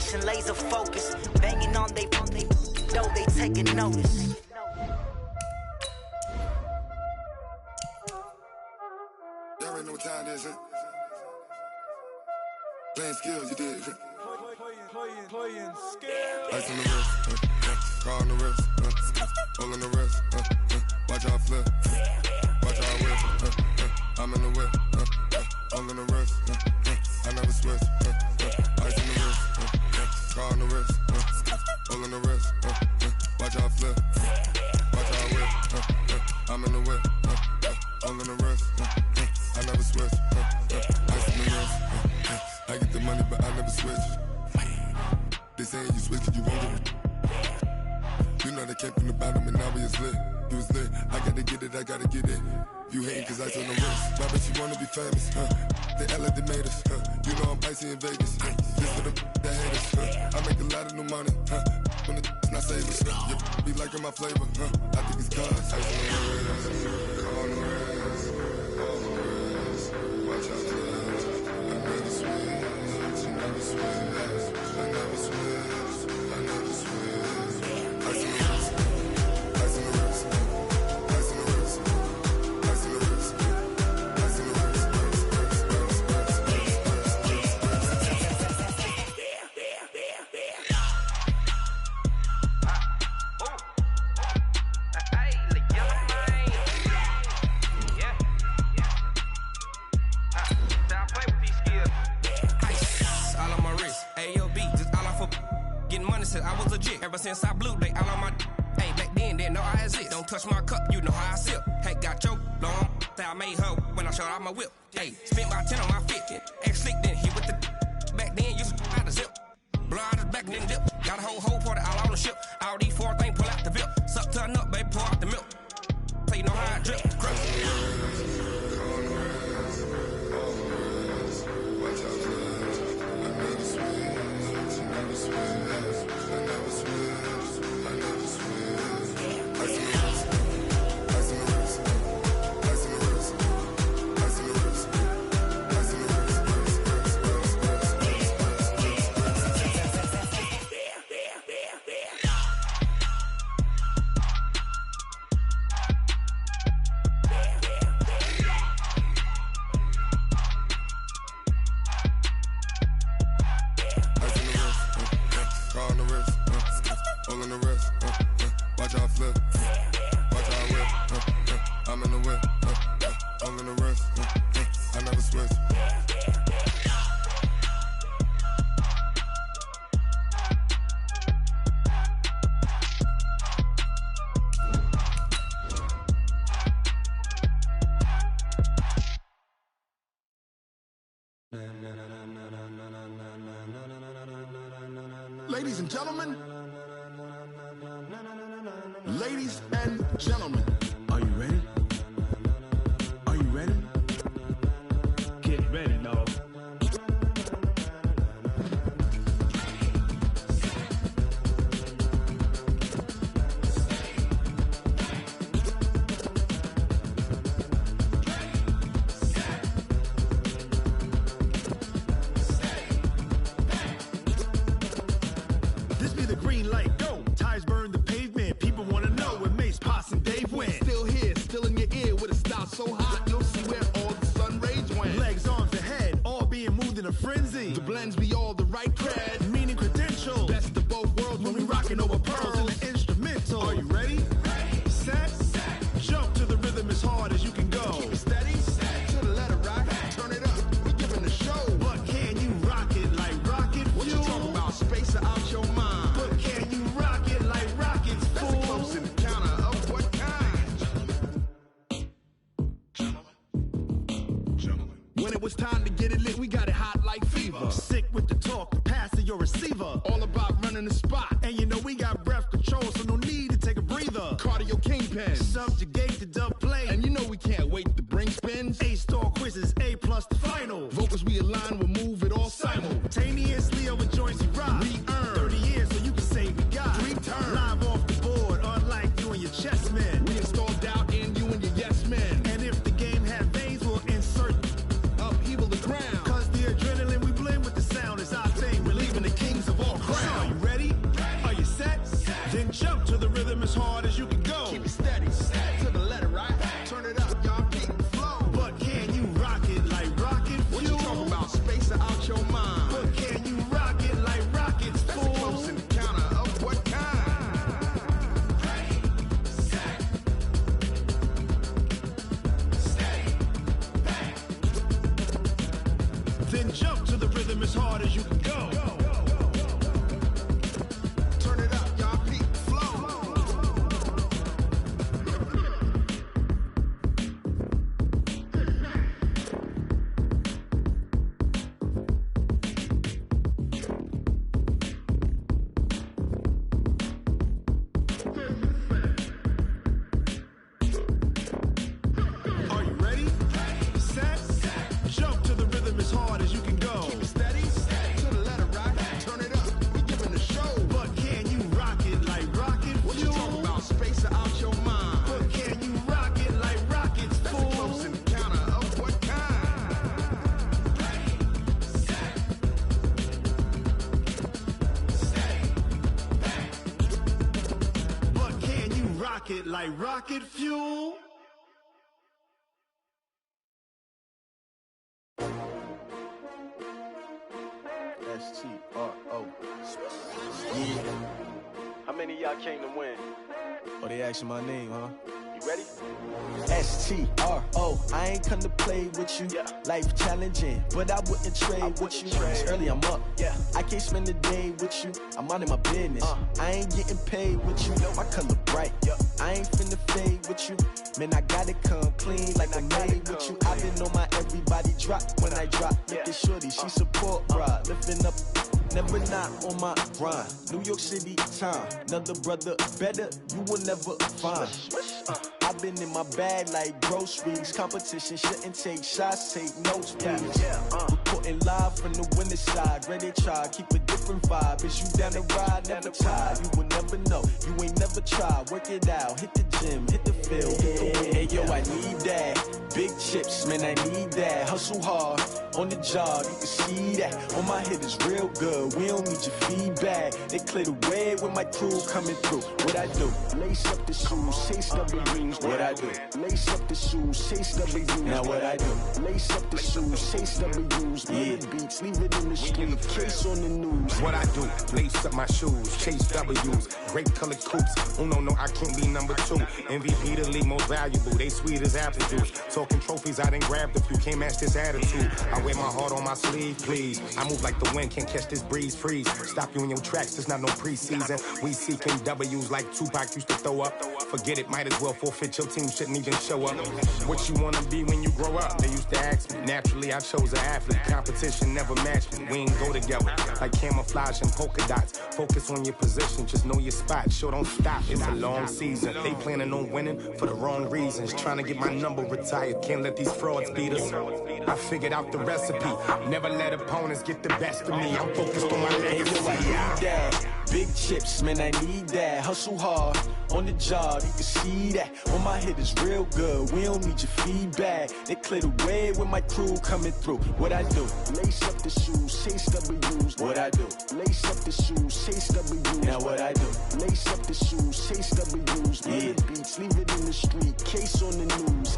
concentration, laser focus. Banging on they though they taking notice. Y'all already know what time it is, huh? Playing skills, you did. Playing skills. Ice on the wrist, car on the wrist, hole in the wrist, watch out flip, watch out whip, I'm in the whip, hole in the wrist, I never switch, ice on the wrist, car on the wrist, hole in the wrist, watch out flip, watch out whip, I'm in the whip, hole in the wrist, I never switch, ice on the wrist, I get the money but I never switch. They saying you switch it, you won't get it. You know they came from the bottom and now we is lit. You was lit, I gotta get it, I gotta get it. You hating cause ice on the wrist. My bitch, you wanna be famous, They Ella, they made us, You know I'm icy in Vegas, This for the that hate us, I make a lot of new money, When the not savers, You be liking my flavor, I think it's cause ice on the wrist, on the wrist, on the wrist. Watch out, I never switch, I never switch. I never switch, I never switch. Ice in the wrist, ice in the wrist, ice in the wrist, ice in the wrist, ice in the wrist, I was legit ever since I blew they all on my hey back then didn't know I exist. Don't touch my cup, you know how I sip. Hey, got your long that I made her when I showed out my whip. Hey, spent about 10 on my fit. Ex slick then hit with the back then used to out the zip. Blow out his back then dip. Got a whole party all on the ship. All these four things pull out the VIP. Suck turn up, baby, pour out the milk. So you know how I drip. Crush. Watch out, I never switch, I never switch. I never switch, I never switch. Ice in the wrist, ice in the wrist, ice in the wrist, ice in the wrist, ice in the wrist, car on the wrist, hole in the wrist, watch out flip, watch out whip, I'm in the whip, hole in the wrist, I never switch. Ladies and gentlemen, ladies and gentlemen, are you ready? Are you ready? Get ready, dog. This be the green light, go. Tires burn the pavement. People wanna know where Mace, Potts, and Dave went. Still here, still in your ear with a style so hot, you'll see where all the sun rays went. Legs, arms, and head, all being moved in a frenzy. The blends be all the right cred, meaning credentials. Best of both worlds when we rockin' over pearls in the instrumental. Are you ready? Ready. Set. Jump to the rhythm as hard as you can go. Keep it steady. To the letter rock. Turn it up. We giving the show. But can you rock it like rocket fuel? What you talking about? Space out your mind. But can you rock it like rockets, fool? That's a close encounter of what kind? Gentlemen. When it was time to get it lit, we got it hot like fever. Sick with the talk, the pass to your receiver. All about running the spot. And you know we got breath control, so no need to take a breather. Cardio kingpin. Subjugate the dub play. And you know we can't wait to bring spins. A-star quizzes, A+ the final. Vocals we align, we'll move it all simultaneously over joints we rock. We earn 30 years, so you can say we got 3 turns. Live off the board, unlike you and your chess men. We install doubt in you and your yes men. And if the game had veins, we'll insert upheaval the ground. Cause the adrenaline we blend with the sound is our thing. We're leaving the kings of all hard as you can go. Turn it up, y'all peep, flow. Are you ready? Set. Jump to the rhythm as hard as you can go. Keep it steady. To the letter, right? Turn it up. We giving the show. But can you rock it like rocket fuel? What you talking about? Space out your mind. But can you rock it like rockets, fool? That's a close encounter of what kind? But can you rock it like rocket fuel? S-T-R-O. Yeah. How many of y'all came to win? Oh, they asking my name, huh? You ready? S-T-R-O. I ain't come to play with you. Life challenging, but I wouldn't trade with you. It's early, I'm up. I can't spend the day with you. I'm out in my business. I ain't getting paid with you. My color bright. I ain't finna fade with you. Man, I gotta come clean like I made with you. I've been on my everybody drop when I drop. Look at shorty, she support, bruh. Lifting up, never not on my grind. New York City time, another brother better, you will never find. I've been in my bag like groceries. Competition shouldn't take shots, take notes, please. Reporting live from the winning side. Ready to try, keep a different vibe. Is you down the ride, never tired. You will never know, you ain't never tried. Work it out, hit the gym, hit the field, hit the win. Hey yo, I need that. Big chips, man, I need that. Hustle hard, on the job, you can see that. On my hit is real good, we don't need your feedback. They clear the way with my crew coming through. What I do? Lace up the shoes, chase double rings. What I do? Lace up the shoes, chase double U's. Now what I do? Lace up the shoes, chase double U's. Yeah, beats, leave it in the street, case on the news. What I do? Lace up my shoes, chase W's. Great colored coops. Oh no, I can't be number 2. MVP the league most valuable. They sweet as apple juice. Talking trophies, I done grabbed a few. Can't match this attitude. I wear my heart on my sleeve, please. I move like the wind, can't catch this breeze. Freeze. Stop you in your tracks, there's not no preseason. We seeking W's like Tupac used to throw up. Forget it, might as well forfeit. Your team shouldn't even show up. What you wanna be when you grow up? They used to ask me. Naturally, I chose an athlete. Competition never matched me. We ain't go together like camouflage and polka dots. Focus on your position, just know your spot. Sure, don't stop. It's a long season. They planning on winning for the wrong reasons. Trying to get my number retired. Can't let these frauds beat us. I figured out the recipe. Never let opponents get the best of me. I'm focused on my legacy. Big chips, man, I need that. Hustle hard, on the job, you can see that. On my hit is real good, we don't need your feedback. They clear the way with my crew coming through. What I do? Lace up the shoes, chase W's. What I do? Lace up the shoes, chase W's. Now what I do? Lace up the shoes, chase W's. Yeah, beats, leave it in the street, case on the news.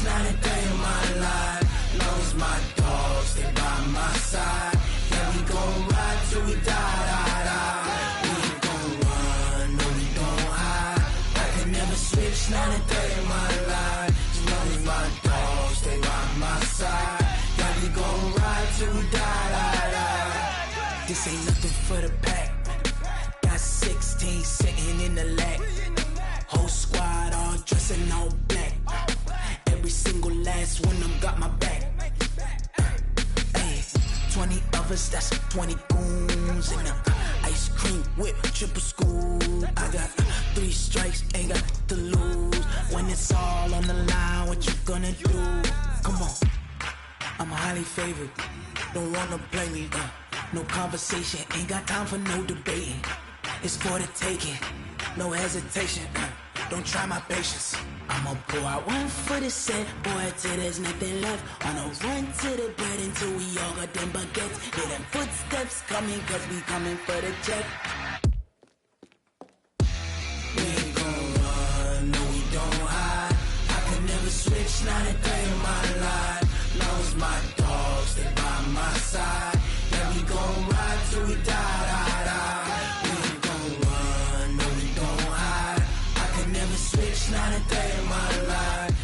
Not a day in my life. Knows my dogs, stay by my side. Yeah, we gon' ride till we die. We ain't gon' run, no, we don't hide. I can never switch, not a day in my life. As long as my dogs stay by my side. Yeah, we gon' ride till we die. This ain't nothing for the pack. Got 16 sitting in the lap. Whole squad all dressing all black. Every single last one of them got my back. 20 of us, that's 20 goons. And ice cream whip, triple scoop. I got 3 strikes, ain't got to lose. When it's all on the line, what you gonna do? Come on, I'm highly favored. Don't wanna play me, no conversation. Ain't got time for no debating. It's for the taking, no hesitation. Don't try my patience. I'ma pour out one for the set, boy, till there's nothing left. On a run to the bread until we all got them baguettes. Hear them footsteps coming, cause we coming for the check. switch, not a day in my life. Long as my dogs, they by my side. Yeah, we gon' ride till we die, die, die. We ain't gon' run, no, we don't hide. I can never switch, not a day in my life.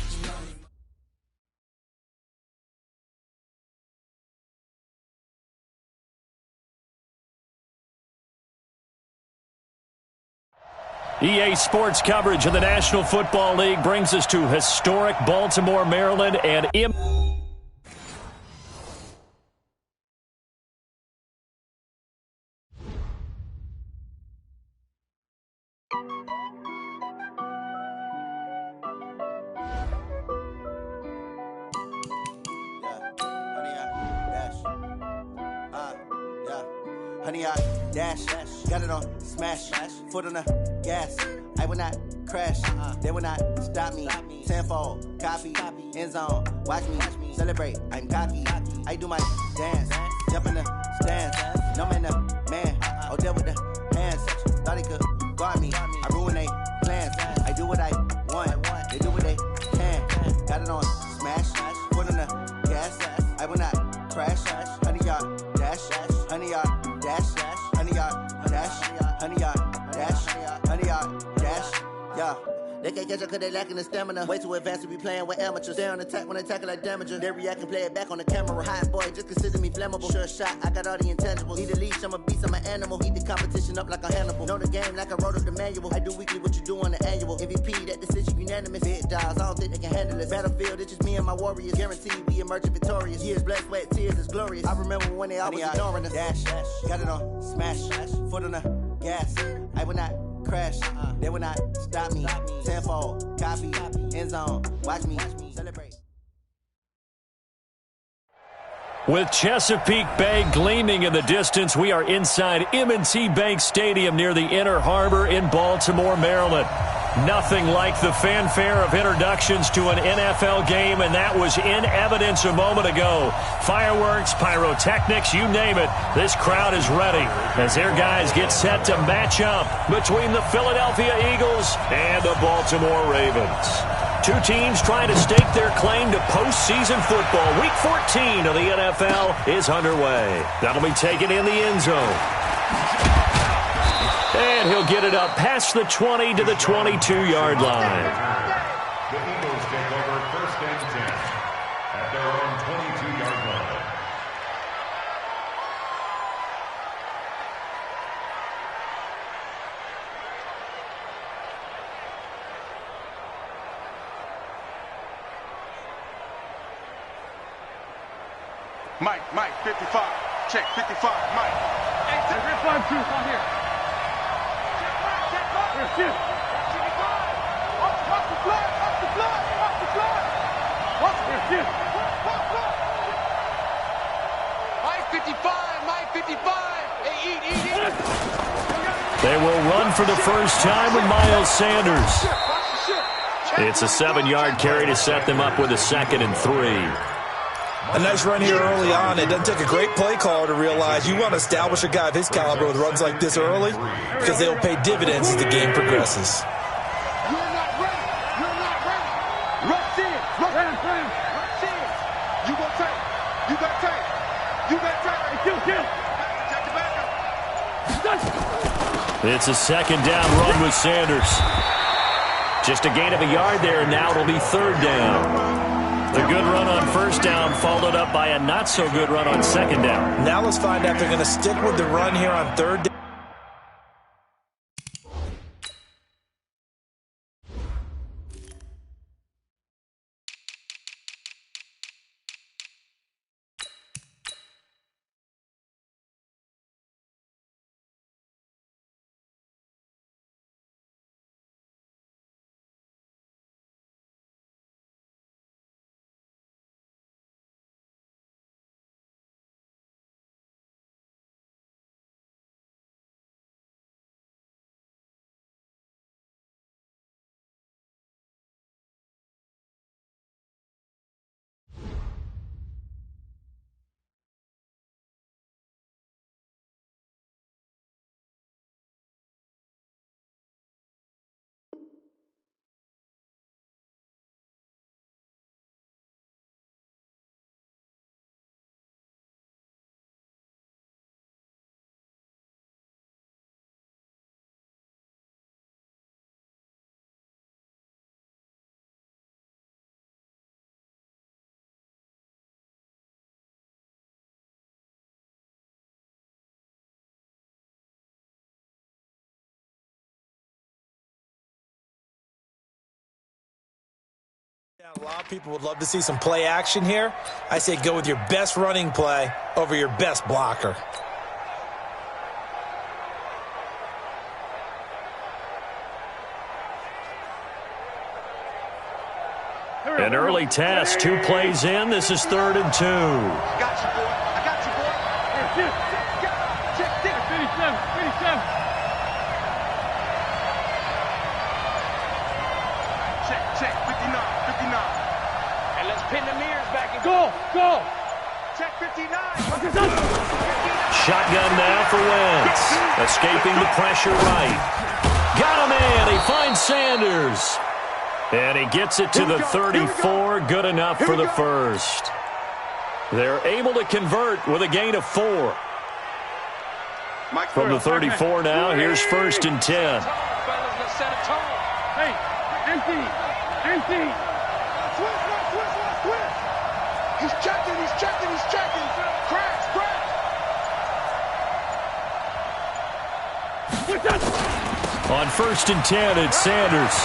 EA Sports coverage of the National Football League brings us to historic Baltimore, Maryland, and Honey, I dash, got it on smash, foot on the gas. I will not crash, they will not stop me. Tenfold, copy, end zone, watch me celebrate. I'm cocky, I do my dance, jump in the stands. No man, the man, oh, there with the hands. Thought he could guard me, I ruin they plans. I do what I want, they do what they can. Got it on smash, foot on the gas. I will not crash, honey, y'all dash, honey, y'all dash, honey, y'all dash, honey, y'all dash, honey, y'all dash, yeah. They can't catch up cause they lacking the stamina. Way too advanced to be playing with amateurs. Stay on attack when they tackle like damager. They react and play it back on the camera. Hot boy, just consider me flammable. Sure shot, I got all the intangibles. Need a leash, I'm a beast, I'm an animal. Eat the competition up like a Hannibal. Know the game like I wrote up the manual. I do weekly what you do on the annual. MVP, that decision unanimous. Big dogs, I don't think they can handle this. Battlefield, it's just me and my warriors. Guaranteed we emerging victorious. Years, blood, sweat, tears, is glorious. I remember when they always ignoring us. Dash, got it on smash, foot on the gas. I will not crash, they will not stop me. Tenfold, copy, end zone, watch me celebrate. with Chesapeake Bay gleaming in the distance, we are inside M&T Bank Stadium near the Inner Harbor in Baltimore, Maryland. Nothing like the fanfare of introductions to an NFL game, and that was in evidence a moment ago. Fireworks, pyrotechnics, you name it. This crowd is ready as their guys get set to match up between the Philadelphia Eagles and the Baltimore Ravens. Two teams trying to stake their claim to postseason football. Week 14 of the NFL is underway. That'll be taken in the end zone. And he'll get it up past the 20 to the 22-yard line. The Eagles take over first and 10 at their own 22-yard line. Mike, 55. Check, 55, Mike. Hey, 5-2, on here. Check, shoot. Watch the flag. Mike 55. Hey, eat. They will run for the first time with Miles Sanders. It's a 7-yard carry to set them up with a 2nd and 3. A nice run here early on. It doesn't take a great play caller to realize you want to establish a guy of his caliber with runs like this early because they'll pay dividends as the game progresses. You're not ready. Rush in. You got tape. Check the back up. It's a 2nd down run with Sanders. Just a gain of a yard there, and now it'll be 3rd down. The good run on 1st down followed up by a not-so-good run on 2nd down. Now let's find out if they're going to stick with the run here on 3rd down. A lot of people would love to see some play action here. I say go with your best running play over your best blocker. An early test, 2 plays in. This is 3rd and 2. I got you, boy. I got you, boy. Check, 57. Check, 59. And let's pin the mirrors back and Go. Check 59. Shotgun now for Wentz. Escaping the pressure right. Got a man. He finds Sanders. And he gets it to the 34. Good enough for the first. They're able to convert with a gain of 4. From the 34 now, here's 1st and 10. Hey, empty. Twist. He's checking. Crash. On 1st and 10, it's Sanders.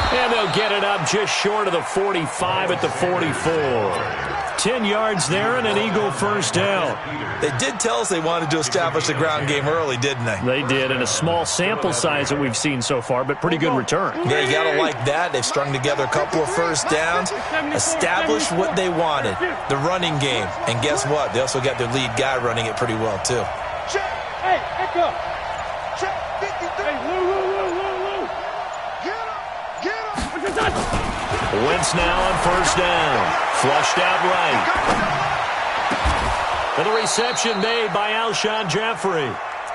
And they'll get it up just short of the 45 at the 44. 10 yards there and an Eagle first down. They did tell us they wanted to establish the ground game early, didn't they? They did, in a small sample size that we've seen so far, but pretty good return. Yeah, you got to like that. They've strung together a couple of first downs, established what they wanted, the running game. And guess what? They also got their lead guy running it pretty well, too. Check. Hey, echo. Check 53. Hey, Lou. Get him. Wentz now on 1st down. Flushed out right. And the reception made by Alshon Jeffrey.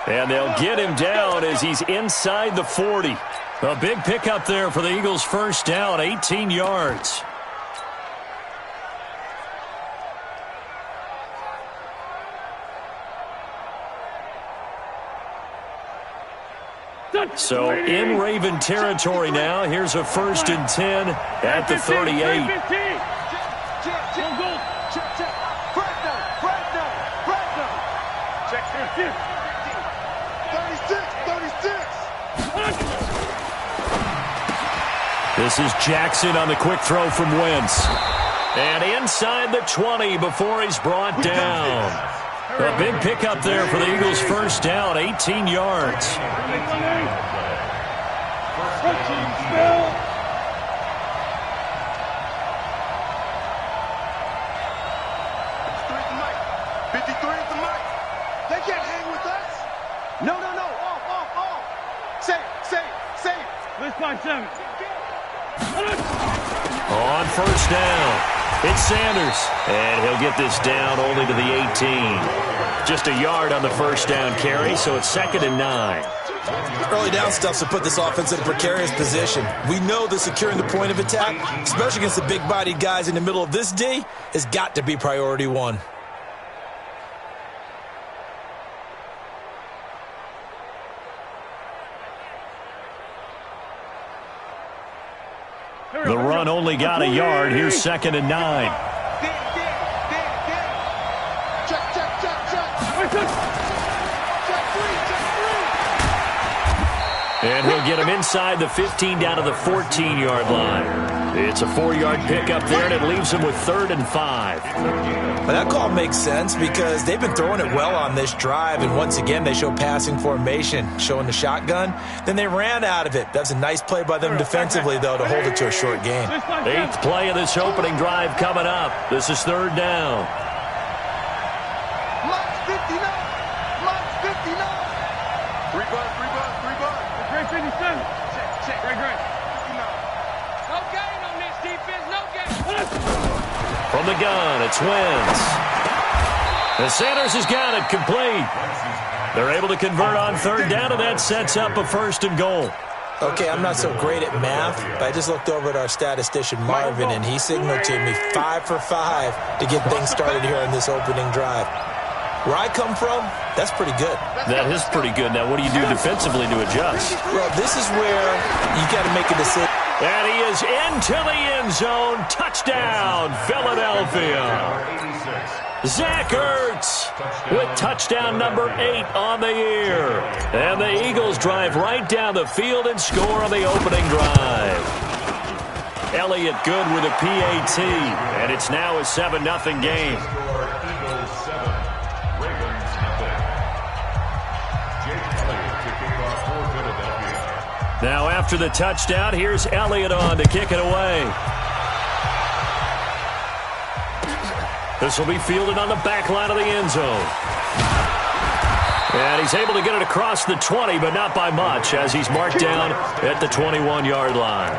And they'll get him down as he's inside the 40. A big pickup there for the Eagles' first down, 18 yards. So in Raven territory now. Here's a 1st and 10 at the 38. Check 36. This is Jackson on the quick throw from Wentz. And inside the 20 before he's brought down. A big pickup there for the Eagles' first down, 18 yards. 53 at the mic. They can't hang with us. No. Off. Safe. Let's find 7. On 1st down, it's Sanders. And he'll get this down only to the 18. Just a yard on the 1st down carry, so it's 2nd and 9. Early down stuff to put this offense in a precarious position. We know that securing the point of attack, especially against the big-bodied guys in the middle of this D, has got to be priority 1. The run only got a yard. Here's 2nd and 9. Check. And he'll get him inside the 15 down to the 14-yard line. It's a 4-yard pickup there, and it leaves him with 3rd and 5. Well, that call makes sense because they've been throwing it well on this drive, and once again they show passing formation, showing the shotgun. Then they ran out of it. That's a nice play by them defensively, though, to hold it to a short gain. 8th play of this opening drive coming up. This is 3rd down. Mike's 59. Three bud. Great 57. Check. Great. 59. No gain on this defense, no gain. From the gun, it's Wentz. And Sanders has got it complete. They're able to convert on 3rd down, and that sets up a 1st and goal. Okay, I'm not so great at math, but I just looked over at our statistician, Marvin, and he signaled to me 5 for 5 to get things started here on this opening drive. Where I come from, that's pretty good. That is pretty good. Now, what do you do defensively to adjust? Well, this is where you got to make a decision. And he is into the end zone. Touchdown, Philadelphia. Zach Ertz with touchdown number 8 on the year. And the Eagles drive right down the field and score on the opening drive. Elliott good with a PAT, and it's now a 7-0 game. Eagles 7, Ravens nothing. Jake Elliott to kick off for Philadelphia. Now after the touchdown, here's Elliott on to kick it away. This will be fielded on the back line of the end zone. And he's able to get it across the 20, but not by much, as he's marked down at the 21-yard line.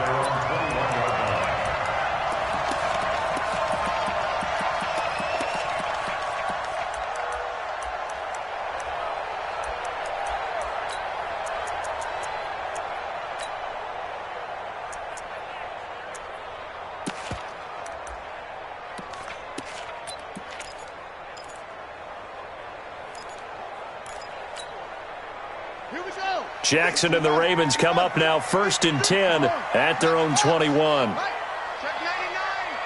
Jackson and the Ravens come up now 1st and 10 at their own 21. Check 99.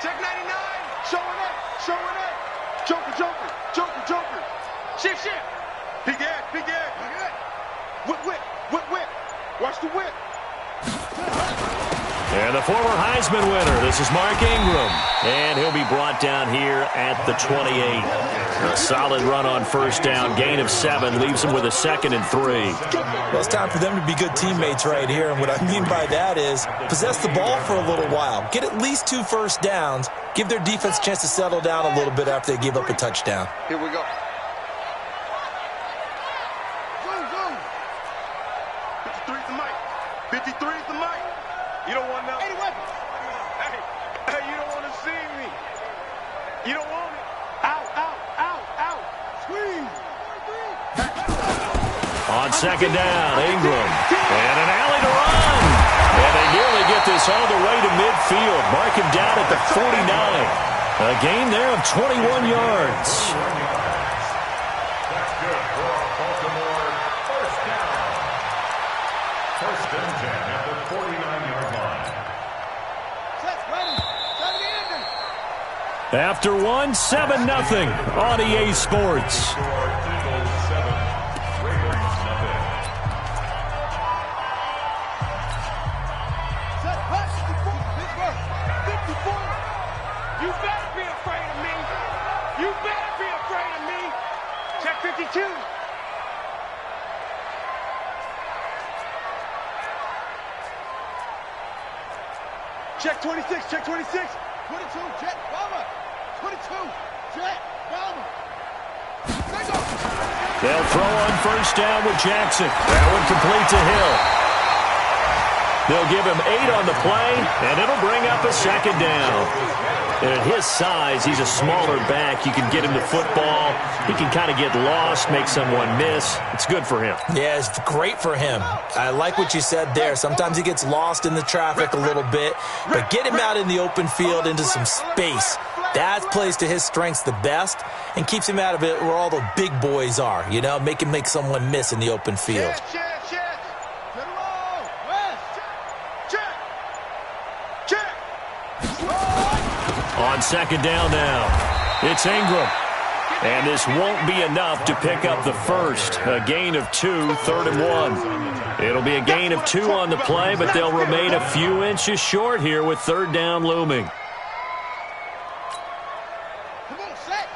Check 99. Showing up. Showing up. Joker, Joker. Joker, Joker. Shift, shift. Big air, big air. Whip, whip, whip, whip. Watch the whip. And the former Heisman winner, this is Mark Ingram. And he'll be brought down here at the 28. A solid run on first down. Gain of 7 leaves him with a 2nd and 3. Well, it's time for them to be good teammates right here. And what I mean by that is possess the ball for a little while. Get at least 2 first downs. Give their defense a chance to settle down a little bit after they give up a touchdown. Here we go. Zoom, zoom. 53 is the mic. 53 is the mic. You don't want no. 80 weapons. Hey, you don't want to see me. You don't want it. Out, out, out, out. Squeeze. On second down, Ingram. And an alley to run. And they nearly get this all the way to midfield. Mark him down at the 49. A gain there of 21 yards. That's good for Baltimore. First down. 1st and 10 at the 49-yard line. Set, ready. Set the ending. After 1, 7-0 on EA Sports. Eagles 7, Ravens nothing. Set, rush. 54. You better be afraid of me. You better be afraid of me. Check 52. Check 26, check 26. 22, jet, bomber. 22, jet, bomber. They'll throw on first down with Jackson. That one complete to Hill. They'll give him 8 on the play, and it'll bring up a 2nd down. And at his size, he's a smaller back. You can get him the football. He can kind of get lost, make someone miss. It's good for him. Yeah, it's great for him. I like what you said there. Sometimes he gets lost in the traffic a little bit, but get him out in the open field into some space. That plays to his strengths the best and keeps him out of it where all the big boys are, you know, make him make someone miss in the open field. On second down now, it's Ingram. And this won't be enough to pick up the first. A gain of 2, 3rd and 1. It'll be a gain of 2 on the play, but they'll remain a few inches short here with 3rd down looming. Come on, set.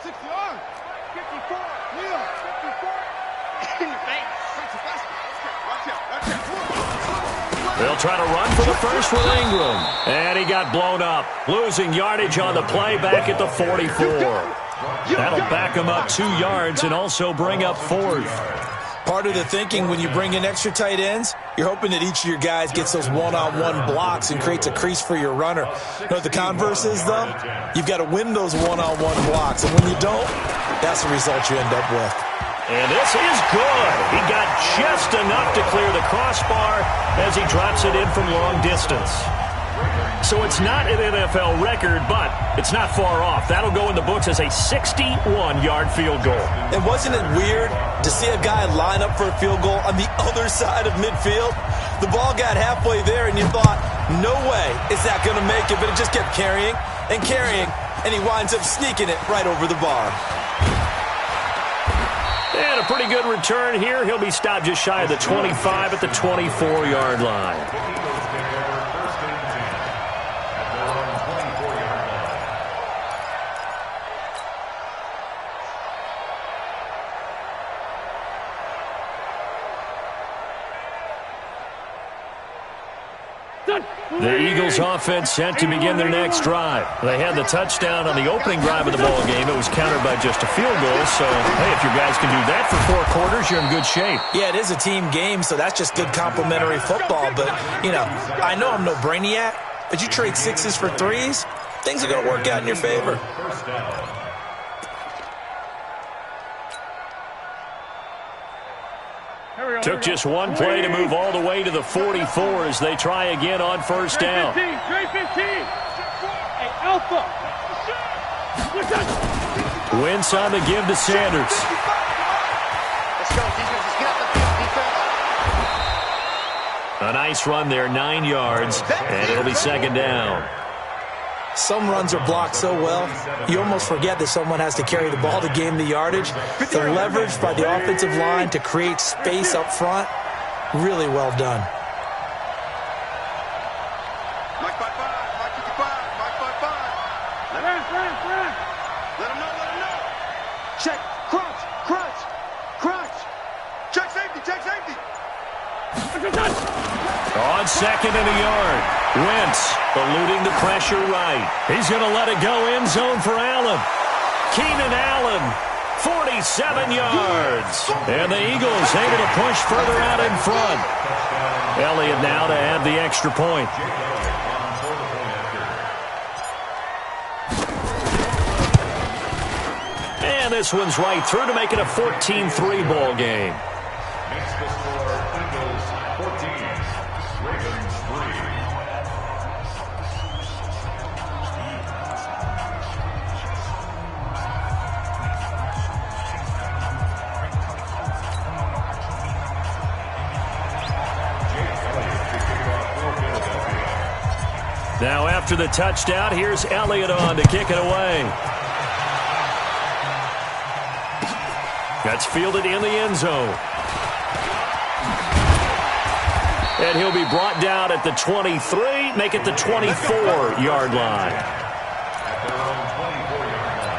60 yards. 54. Neil. 54. In the face. Watch out. They'll try to run for the first with Ingram. And he got blown up. Losing yardage on the play back at the 44. That'll back him up 2 yards and also bring up 4th. Part of the thinking when you bring in extra tight ends, you're hoping that each of your guys gets those one-on-one blocks and creates a crease for your runner. You know what the converse is, though? You've got to win those one-on-one blocks, and when you don't, that's the result you end up with. And this is good. He got just enough to clear the crossbar as he drops it in from long distance. So it's not an NFL record, but it's not far off. That'll go in the books as a 61-yard field goal. And wasn't it weird to see a guy line up for a field goal on the other side of midfield? The ball got halfway there, and you thought, no way is that going to make it, but it just kept carrying and carrying, and he winds up sneaking it right over the bar. And a pretty good return here. He'll be stopped just shy of the 25 at the 24-yard line. The Eagles offense set to begin their next drive. They had the touchdown on the opening drive of the ball game. It was countered by just a field goal. So, hey, if your guys can do that for 4 quarters, you're in good shape. Yeah, it is a team game, so that's just good complimentary football. But, you know, I know I'm no brainiac, but you trade 6s for 3s, things are going to work out in your favor. Took just one play to move all the way to the 44 as they try again on first down. Wentz on the give to Sanders. A nice run there, 9 yards, and it'll be second down. Some runs are blocked so well, you almost forget that someone has to carry the ball to gain the yardage. The leverage by the offensive line to create space up front, really well done. Mike 5-5, Mike 55, Mike 5-5. Let him know. Check, crunch. Check safety. On second and a yard. Wentz eluding the pressure right. He's going to let it go end zone for Allen. Keenan Allen, 47 yards. And the Eagles able to push further out in front. Elliott now to add the extra point. And this one's right through to make it a 14-3 ball game. Makes the score Eagles 14, Ravens 3. Now after the touchdown, here's Elliott on to kick it away. That's fielded in the end zone. And he'll be brought down at the 23, make it the 24-yard line. At their own 24-yard line.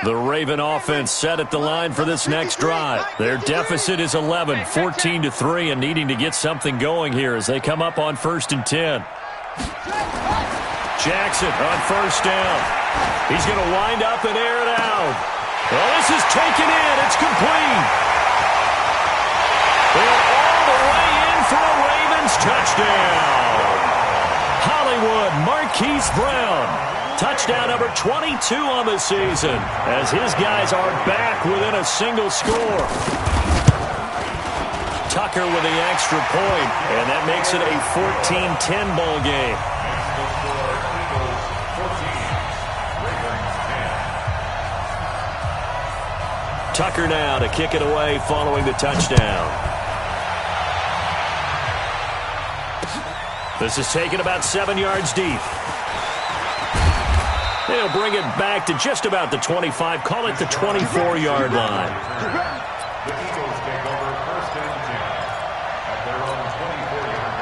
The Raven offense set at the line for this next drive. Their deficit is 11, 14-3, and needing to get something going here as they come up on 1st and 10. Jackson on first down. He's going to wind up and air it out. Well, this is taken in. It's complete. And all the way in for a Ravens touchdown. Hollywood Marquise Brown. Touchdown number 22 on the season as his guys are back within a single score. Tucker with the extra point, and that makes it a 14-10 ball game. Tucker now to kick it away following the touchdown. This is taken about 7 yards deep. They'll bring it back to just about the 25, call it the 24-yard line. The Eagles take over 1st and 10 at their own 24-yard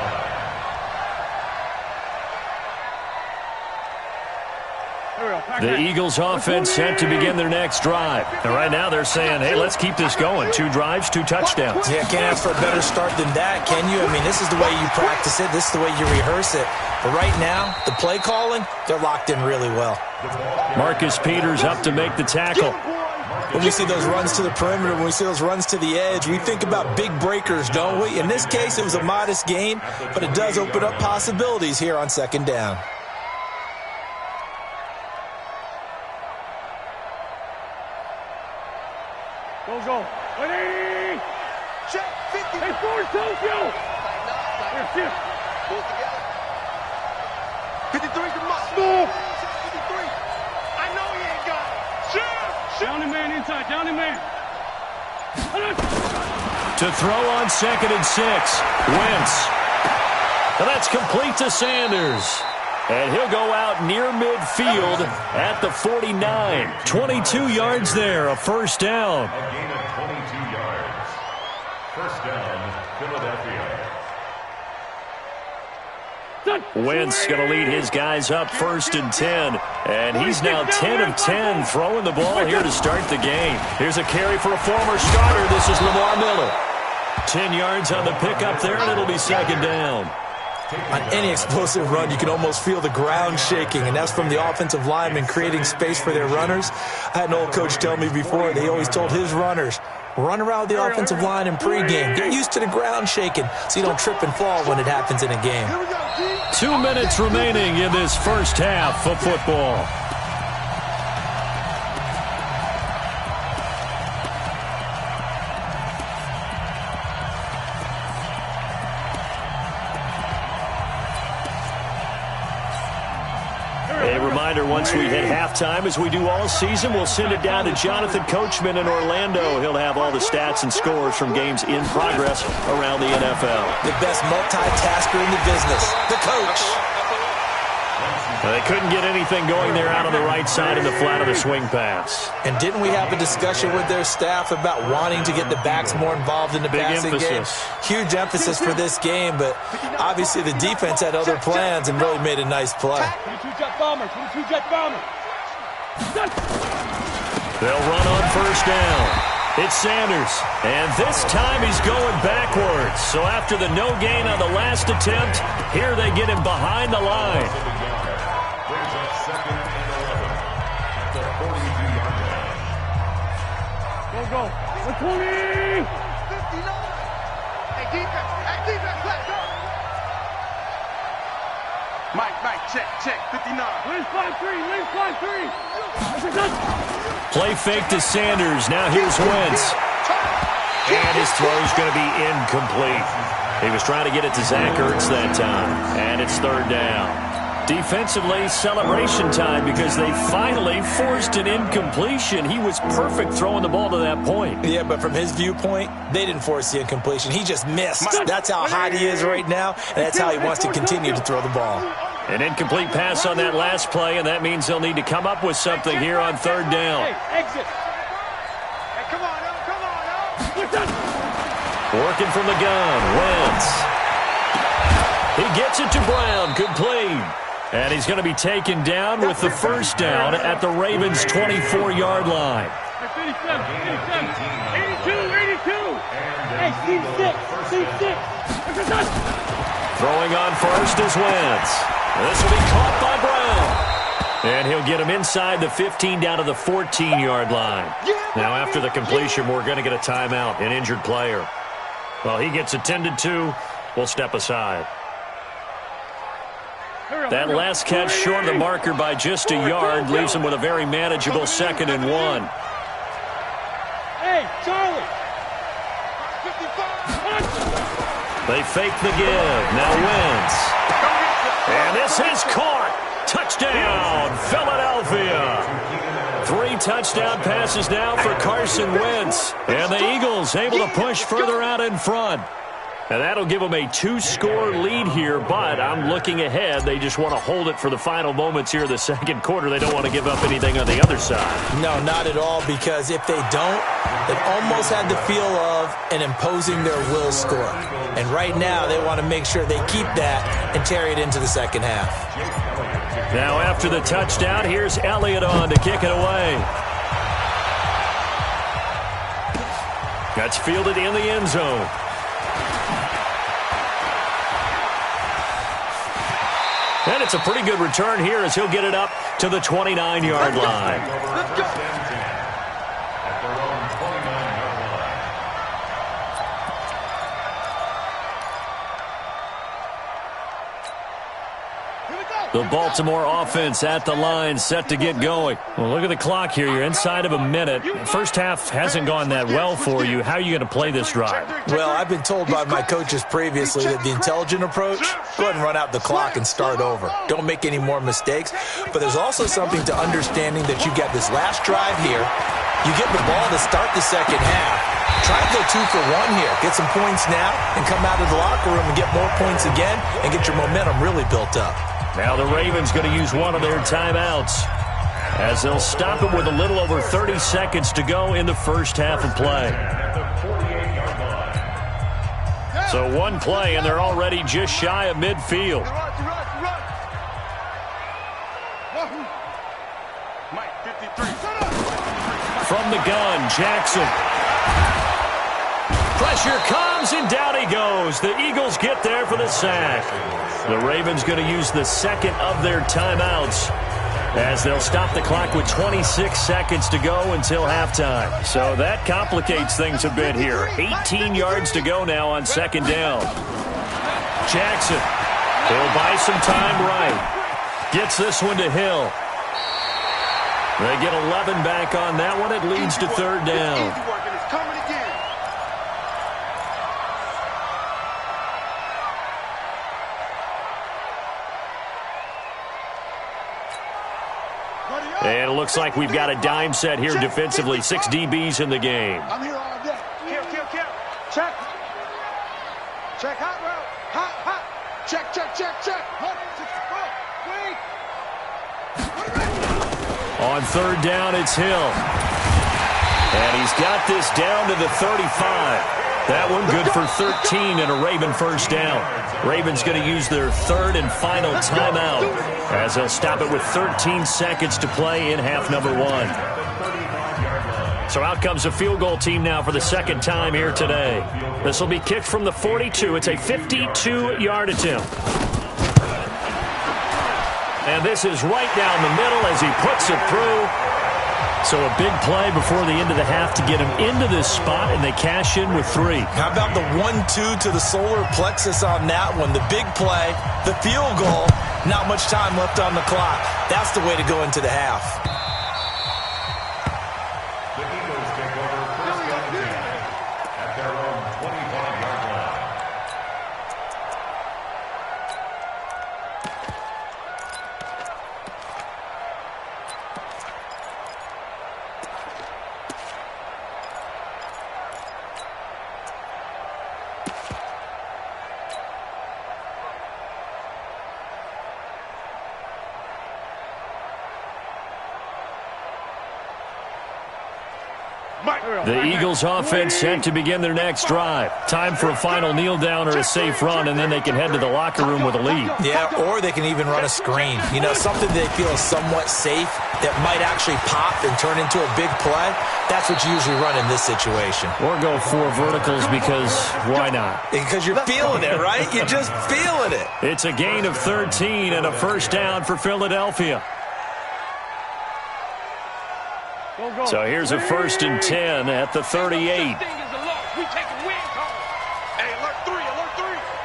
line. The Eagles offense set to begin their next drive. And right now they're saying, hey, let's keep this going. 2 drives, 2 touchdowns. Yeah, can't ask for a better start than that, can you? I mean, this is the way you practice it. This is the way you rehearse it. But right now, the play calling, they're locked in really well. Marcus Peters up to make the tackle. When we see those runs to the perimeter, when we see those runs to the edge, we think about big breakers, don't we? In this case, it was a modest gain, but it does open up possibilities here on 2nd down. Go. 180. Check 50. Hey, forward, Tokyo. Here, shift. Pull it together. 53's the must. Move. 53. I know he ain't got it. Shift. Down the man inside. Down the man. To throw on 2nd and 6. Wentz. And that's complete to Sanders. And he'll go out near midfield at the 49. 22 yards there, a first down. A gain of 22 yards. First down, Philadelphia. Wentz going to lead his guys up 1st and 10. And he's now 10 of 10 throwing the ball here to start the game. Here's a carry for a former starter. This is Lamar Miller. 10 yards on the pickup there, and it'll be 2nd down. On any explosive run, you can almost feel the ground shaking, and that's from the offensive linemen creating space for their runners. I had an old coach tell me before, they always told his runners, run around the offensive line in pregame. Get used to the ground shaking so you don't trip and fall when it happens in a game. 2 minutes remaining in this first half of football. Once we hit halftime, as we do all season, we'll send it down to Jonathan Coachman in Orlando. He'll have all the stats and scores from games in progress around the NFL. The best multitasker in the business, the coach. They couldn't get anything going there out on the right side in the flat of the swing pass. And didn't we have a discussion with their staff about wanting to get the backs more involved in the passing game? Huge emphasis for this game, but obviously the defense had other plans and really made a nice play. They'll run on 1st down. It's Sanders, and this time he's going backwards. So after the no gain on the last attempt, here they get him behind the line. Go. 20. 59. Hey, defense, let's go. Mike, check. 59. Leave 5-3. Play fake to Sanders. Now here's Wentz. And his throw's going to be incomplete. He was trying to get it to Zach Ertz that time. And it's 3rd down. Defensively, celebration time because they finally forced an incompletion. He was perfect throwing the ball to that point. Yeah, but from his viewpoint, they didn't force the incompletion. He just missed. That's how hot he is right now, and that's how he wants to continue to throw the ball. An incomplete pass on that last play, and that means they'll need to come up with something here on 3rd down. Exit. Hey, come on. Working from the gun, Wentz. He gets it to Brown, complete. And he's going to be taken down with the 1st down at the Ravens' 24-yard line. 82. Hey, C6. Throwing on 1st is Wentz. This will be caught by Brown. And he'll get him inside the 15 down to the 14-yard line. Now after the completion, we're going to get a timeout, an injured player. Well, he gets attended to. We'll step aside. That last catch short of the marker by just a yard leaves him with a very manageable 2nd and 1. Hey, Charlie. They fake the give. Now Wentz. And this is caught. Touchdown, Philadelphia. 3 touchdown passes now for Carson Wentz. And the Eagles able to push further out in front. And that'll give them a 2-score lead here, but I'm looking ahead. They just want to hold it for the final moments here of the 2nd quarter. They don't want to give up anything on the other side. No, not at all, because if they don't, it almost had the feel of an imposing their will score. And right now, they want to make sure they keep that and carry it into the 2nd half. Now after the touchdown, here's Elliott on to kick it away. That's fielded in the end zone. And it's a pretty good return here as he'll get it up to the 29-yard line. Let's go. The Baltimore offense at the line, set to get going. Well, look at the clock here. You're inside of a minute. The first half hasn't gone that well for you. How are you going to play this drive? Well, I've been told by my coaches previously that the intelligent approach, go ahead and run out the clock and start over. Don't make any more mistakes. But there's also something to understanding that you get this last drive here. You get the ball to start the 2nd half. Try to go 2 for 1 here. Get some points now and come out of the locker room and get more points again and get your momentum really built up. Now the Ravens going to use one of their timeouts as they'll stop it with a little over 30 seconds to go in the first half of play. So one play, and they're already just shy of midfield. from the gun. Jackson. Pressure comes, and down he goes. The Eagles get there for the sack. The Ravens going to use the second of their timeouts, as they'll stop the clock with 26 seconds to go until halftime. So that complicates things a bit here. 18 yards to go now on second down. Jackson. He'll buy some time right. Gets this one to Hill. They get 11 back on that one. It leads to third down. And it looks like we've got a dime set here defensively. 6 DBs in the game. I'm here all day. Kill. Check. Check hot route. Hot. Check. On third down, it's Hill. And he's got this down to the 35. That one good for 13 and a Raven first down. Ravens going to use their third and final timeout, as they'll stop it with 13 seconds to play in half number 1. So out comes a field goal team now for the second time here today. This will be kicked from the 42. It's a 52-yard attempt. And this is right down the middle as he puts it through. So a big play before the end of the half to get him into this spot, and they cash in with 3. How about the 1-2 to the solar plexus on that one? The big play, the field goal, not much time left on the clock. That's the way to go into the half. The Eagles take over first down at their own 25-yard line. The Eagles offense set to begin their next drive. Time for a final kneel down or a safe run, and then they can head to the locker room with a lead. Yeah, or they can even run a screen. You know, something they feel is somewhat safe that might actually pop and turn into a big play. That's what you usually run in this situation. Or go 4 verticals, because why not? Because you're feeling it, right? You're just feeling it. It's a gain of 13 and a first down for Philadelphia. So here's a 1st and 10 at the 38. Hey, alert 3.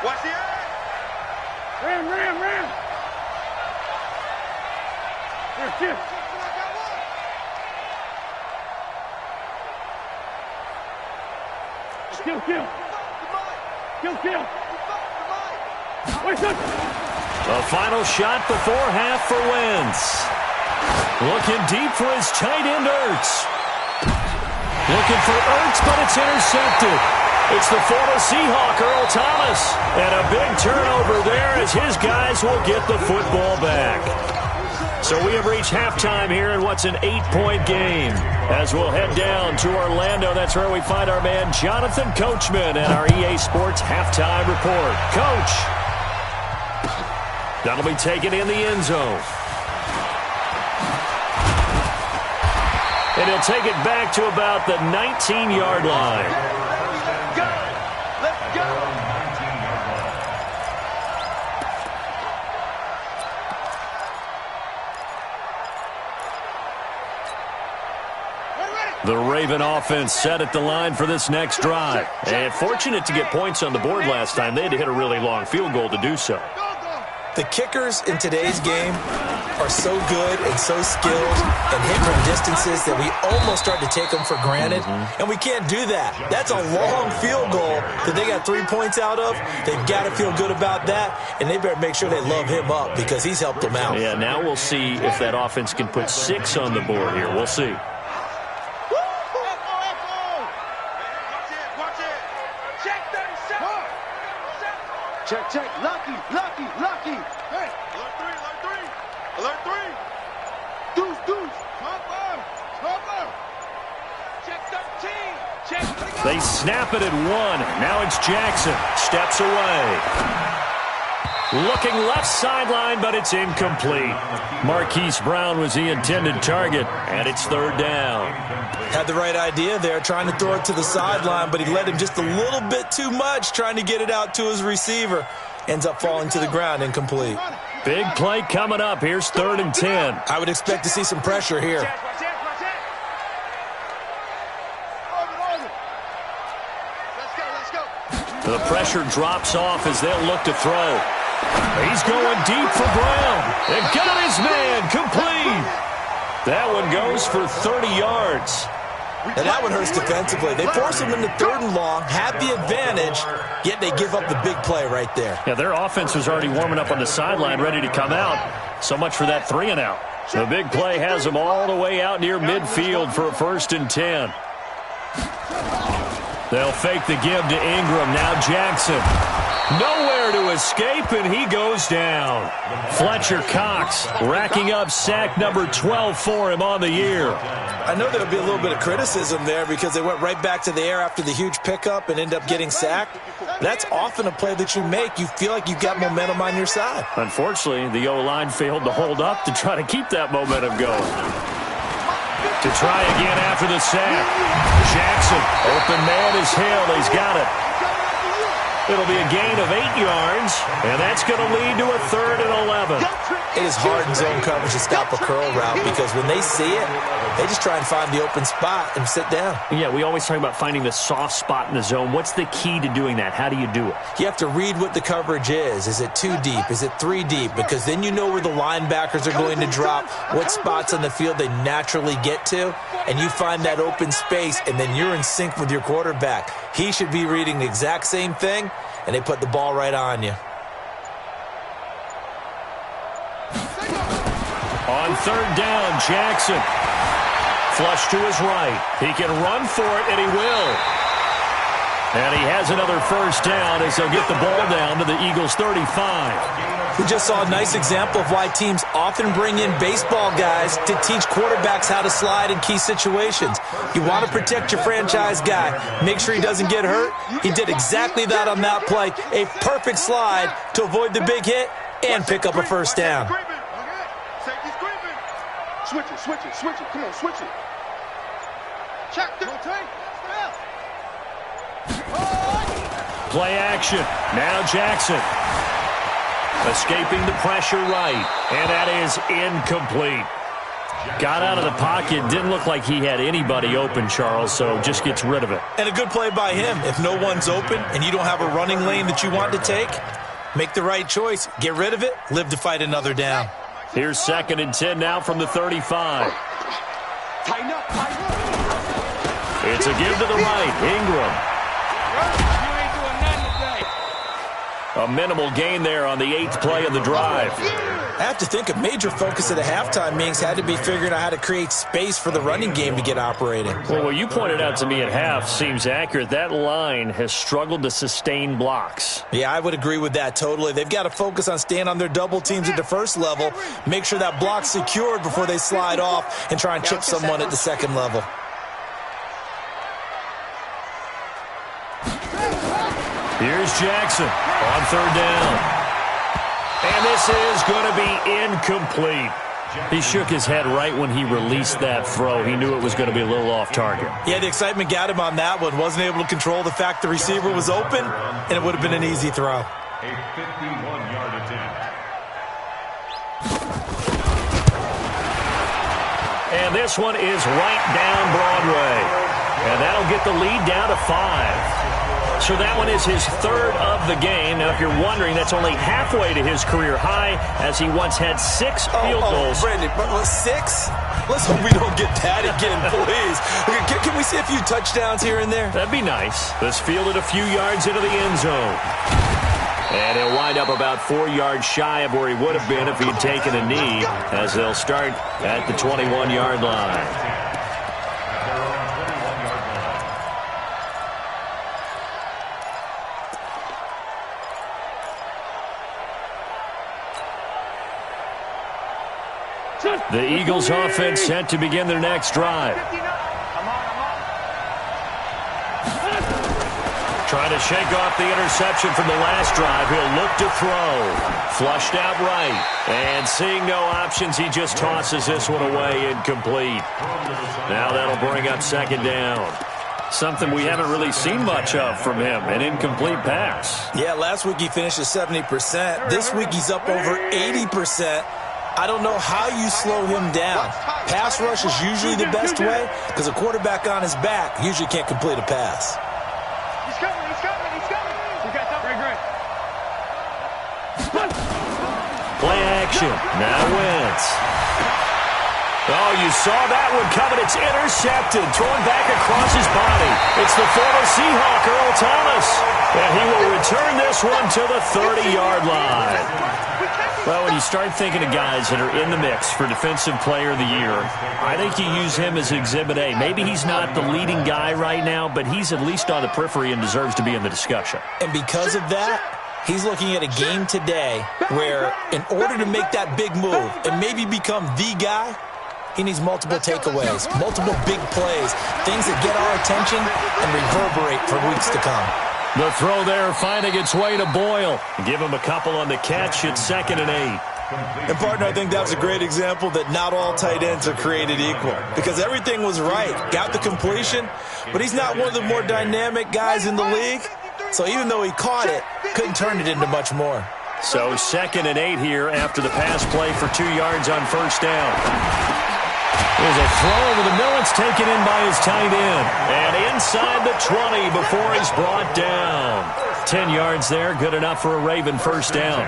Watch the eye. Ram. Here. Kill. A final shot before half for Wentz. Looking deep for his tight end, Ertz. Looking for Ertz, but it's intercepted. It's the former Seahawk, Earl Thomas. And a big turnover there as his guys will get the football back. So we have reached halftime here in what's an 8-point game. As we'll head down to Orlando, that's where we find our man Jonathan Coachman and our EA Sports halftime report. Coach. That'll be taken in the end zone. And he'll take it back to about the 19-yard line. Let's go. The Raven offense set at the line for this next drive. And fortunate to get points on the board last time. They had to hit a really long field goal to do so. The kickers in today's game are so good and so skilled and hit from distances that we almost start to take them for granted, and we can't do that. That's a long field goal that they got 3 points out of. They've got to feel good about that, and they better make sure they love him up because he's helped them out. Yeah, now we'll see if that offense can put 6 on the board here. We'll see. Check. Lucky. Hey, alert 3. Deuce. Cover. Check 13. They snap it at 1. Now it's Jackson. Steps away. Looking left sideline, but it's incomplete. Marquise Brown was the intended target, and it's third down. Had the right idea there, trying to throw it to the sideline, but he led him just a little bit too much, trying to get it out to his receiver. Ends up falling to the ground, incomplete. Big play coming up. Here's 3rd and 10. I would expect to see some pressure here. The pressure drops off as they'll look to throw. He's going deep for Brown. And got his man complete. That one goes for 30 yards. And that one hurts defensively. They force him into 3rd and long, have the advantage, yet they give up the big play right there. Yeah, their offense was already warming up on the sideline, ready to come out. So much for that 3 and out. The big play has them all the way out near midfield for a 1st and 10. They'll fake the give to Ingram. Now Jackson. Nowhere to escape, and he goes down. Fletcher Cox racking up sack number 12 for him on the year. I know there'll be a little bit of criticism there because they went right back to the air after the huge pickup and end up getting sacked. That's often a play that you make. You feel like you've got momentum on your side. Unfortunately, the O-line failed to hold up to try to keep that momentum going. To try again after the sack. Jackson, open man is Hill. He's got it. It'll be a gain of 8 yards, and that's going to lead to a 3rd and 11. It is hard in zone coverage to stop a curl route because when they see it, they just try and find the open spot and sit down. Yeah, we always talk about finding the soft spot in the zone. What's the key to doing that? How do you do it? You have to read what the coverage is. Is it 2 deep? Is it 3 deep? Because then you know where the linebackers are going to drop, what spots on the field they naturally get to, and you find that open space, and then you're in sync with your quarterback. He should be reading the exact same thing, and they put the ball right on you. On 3rd down, Jackson. Flush to his right. He can run for it, and he will. And he has another 1st down as they'll get the ball down to the Eagles' 35. We just saw a nice example of why teams often bring in baseball guys to teach quarterbacks how to slide in key situations. You want to protect your franchise guy. Make sure he doesn't get hurt. He did exactly that on that play. A perfect slide to avoid the big hit and pick up a 1st down. Switch it, switch it, switch it. Come on, switch it. Check the Play action. Now Jackson. Escaping the pressure right. And that is incomplete. Got out of the pocket. Didn't look like he had anybody open, Charles, so just gets rid of it. And a good play by him. If no one's open and you don't have a running lane that you want to take, make the right choice. Get rid of it. Live to fight another down. Here's 2nd and 10 now from the 35. Tighten up, tighten up. It's a give to the right. Ingram. You ain't doing nothing today. A minimal gain there on the 8th play of the drive. I have to think a major focus of the halftime meetings had to be figuring out how to create space for the running game to get operating. Well, what you pointed out to me at half seems accurate. That line has struggled to sustain blocks. Yeah, I would agree with that totally. They've got to focus on staying on their double teams at the 1st level, make sure that block's secured before they slide off and try and chip someone at the 2nd level. Here's Jackson on 3rd down. And this is going to be incomplete. He shook his head right when he released that throw. He knew it was going to be a little off target. Yeah, the excitement got him on that one. Wasn't able to control the fact the receiver was open, and it would have been an easy throw. A 51-yard attempt. And this one is right down Broadway. And that'll get the lead down to 5. So that one is his 3rd of the game. Now, if you're wondering, that's only halfway to his career high, as he once had 6 field goals. Brandon, but 6? Let's hope we don't get that again, please. Can we see a few touchdowns here and there? That'd be nice. Let's field it a few yards into the end zone. And he'll wind up about 4 yards shy of where he would have been if he'd taken a knee, as they'll start at the 21-yard line. The Eagles offense set to begin their next drive. Trying to shake off the interception from the last drive. He'll look to throw. Flushed out right. And seeing no options, he just tosses this one away incomplete. Now that'll bring up second down. Something we haven't really seen much of from him, an incomplete pass. Yeah, last week he finished at 70%. This week he's up over 80%. I don't know how you slow him down. Pass rush is usually the best way because a quarterback on his back usually can't complete a pass. He's coming. He got that great. Play action. Now Wentz. Oh, you saw that one coming. It's intercepted. Thrown back across his body. It's the former Seahawk, Earl Thomas. And he will return this one to the 30-yard line. Well, when you start thinking of guys that are in the mix for Defensive Player of the Year, I think you use him as Exhibit A. Maybe he's not the leading guy right now, but he's at least on the periphery and deserves to be in the discussion. And because of that, he's looking at a game today where in order to make that big move and maybe become the guy, he needs multiple takeaways, multiple big plays, things that get our attention and reverberate for weeks to come. The throw there finding its way to Boyle. Give him a couple on the catch. It's 2nd and 8. And, partner, I think that was a great example that not all tight ends are created equal because everything was right. Got the completion, but he's not one of the more dynamic guys in the league. So even though he caught it, couldn't turn it into much more. So 2nd and 8 here after the pass play for 2 yards on first down. There's a throw over the middle. It's taken in by his tight end. And inside the 20 before he's brought down. 10 yards there, good enough for a Raven first down.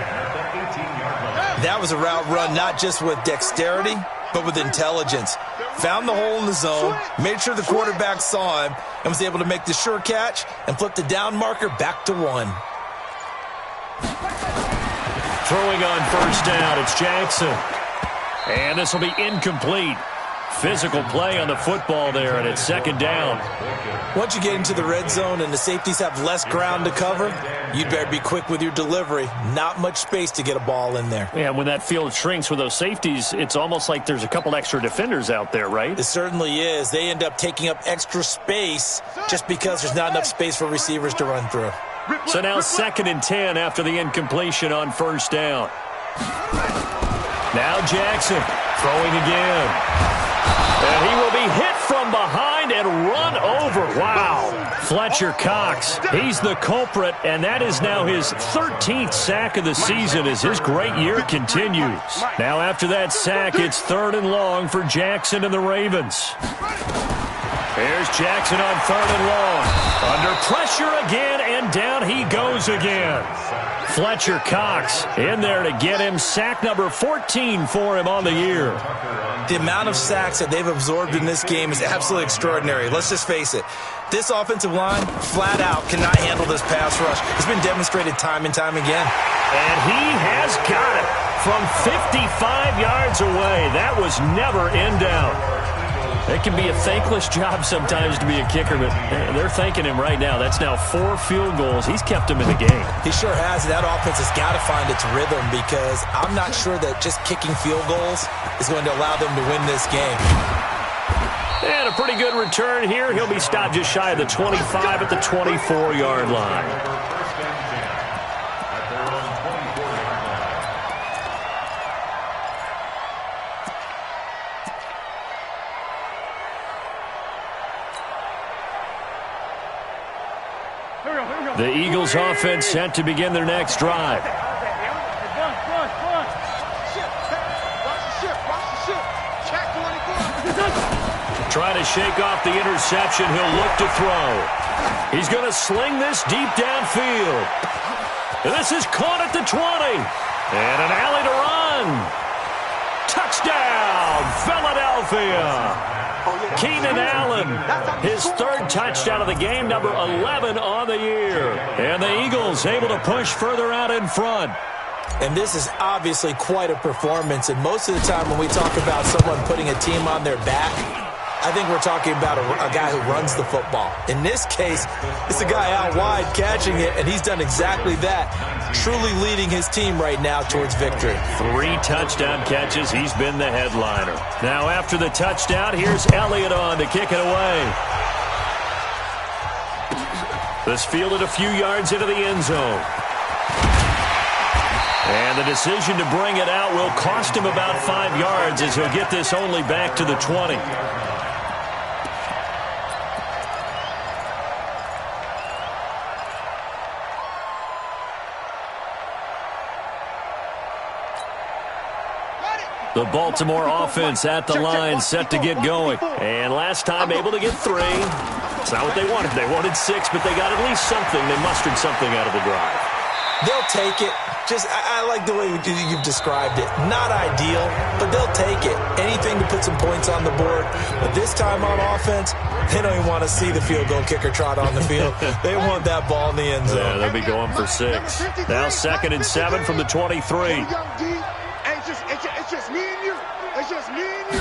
That was a route run not just with dexterity, but with intelligence. Found the hole in the zone, made sure the quarterback saw him, and was able to make the sure catch and flip the down marker back to 1. Throwing on first down, it's Jackson. And this will be incomplete. Physical play on the football there, and it's 2nd down. Once you get into the red zone and the safeties have less ground to cover, you'd better be quick with your delivery. Not much space to get a ball in there. Yeah, when that field shrinks with those safeties, it's almost like there's a couple extra defenders out there, right? It certainly is. They end up taking up extra space just because there's not enough space for receivers to run through. So now 2nd and 10 after the incompletion on first down. Now Jackson throwing again. And he will be hit from behind and run over. Wow. Fletcher Cox, he's the culprit, and that is now his 13th sack of the season as his great year continues. Now after that sack, it's 3rd and long for Jackson and the Ravens. Here's Jackson on 3rd and long. Under pressure again, and down he goes again. Fletcher Cox in there to get him sack number 14 for him on the year. The amount of sacks that they've absorbed in this game is absolutely extraordinary. Let's just face it. This offensive line, flat out, cannot handle this pass rush. It's been demonstrated time and time again. And he has got it from 55 yards away. That was never in doubt. It can be a thankless job sometimes to be a kicker, but they're thanking him right now. That's now 4 field goals. He's kept him in the game. He sure has. That offense has got to find its rhythm because I'm not sure that just kicking field goals is going to allow them to win this game. And a pretty good return here. He'll be stopped just shy of the 25 at the 24-yard line. The Eagles offense set to begin their next drive. Trying to shake off the interception. He'll look to throw. He's going to sling this deep downfield. And this is caught at the 20. And an alley to run. Touchdown, Philadelphia. Keenan Allen, his 3rd touchdown of the game, number 11 on the year. And the Eagles able to push further out in front. And this is obviously quite a performance. And most of the time when we talk about someone putting a team on their back, I think we're talking about a guy who runs the football. In this case, it's a guy out wide catching it, and he's done exactly that, truly leading his team right now towards victory. 3 touchdown catches. He's been the headliner. Now after the touchdown, here's Elliott on to kick it away. This fielded a few yards into the end zone. And the decision to bring it out will cost him about 5 yards as he'll get this only back to the 20. The Baltimore offense at the line, set to get going. And last time able to get 3. It's not what they wanted. They wanted 6, but they got at least something. They mustered something out of the drive. They'll take it. I like the way you've described it. Not ideal, but they'll take it. Anything to put some points on the board. But this time on offense, they don't even want to see the field goal kicker trot on the field. They want that ball in the end zone. Yeah, they'll be going for 6. Now 2nd and 7 from the 23. It's just me and you. It's just me and you.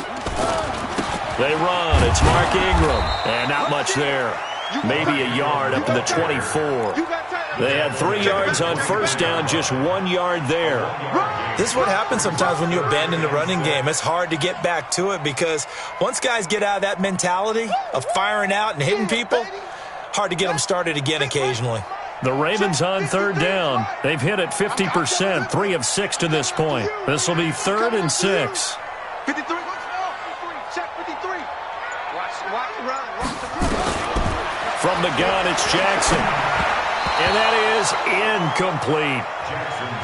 They run. It's Mark Ingram. And not much there. Maybe a yard up to the 24. They had 3 yards on first down, just 1 yard there. This is what happens sometimes when you abandon the running game. It's hard to get back to it because once guys get out of that mentality of firing out and hitting people, hard to get them started again occasionally. The Ravens on 3rd down. They've hit it 50%, 3 of 6 to this point. This will be 3rd and 6. 53. Check 53. Watch the run. From the gun, it's Jackson. And that is incomplete.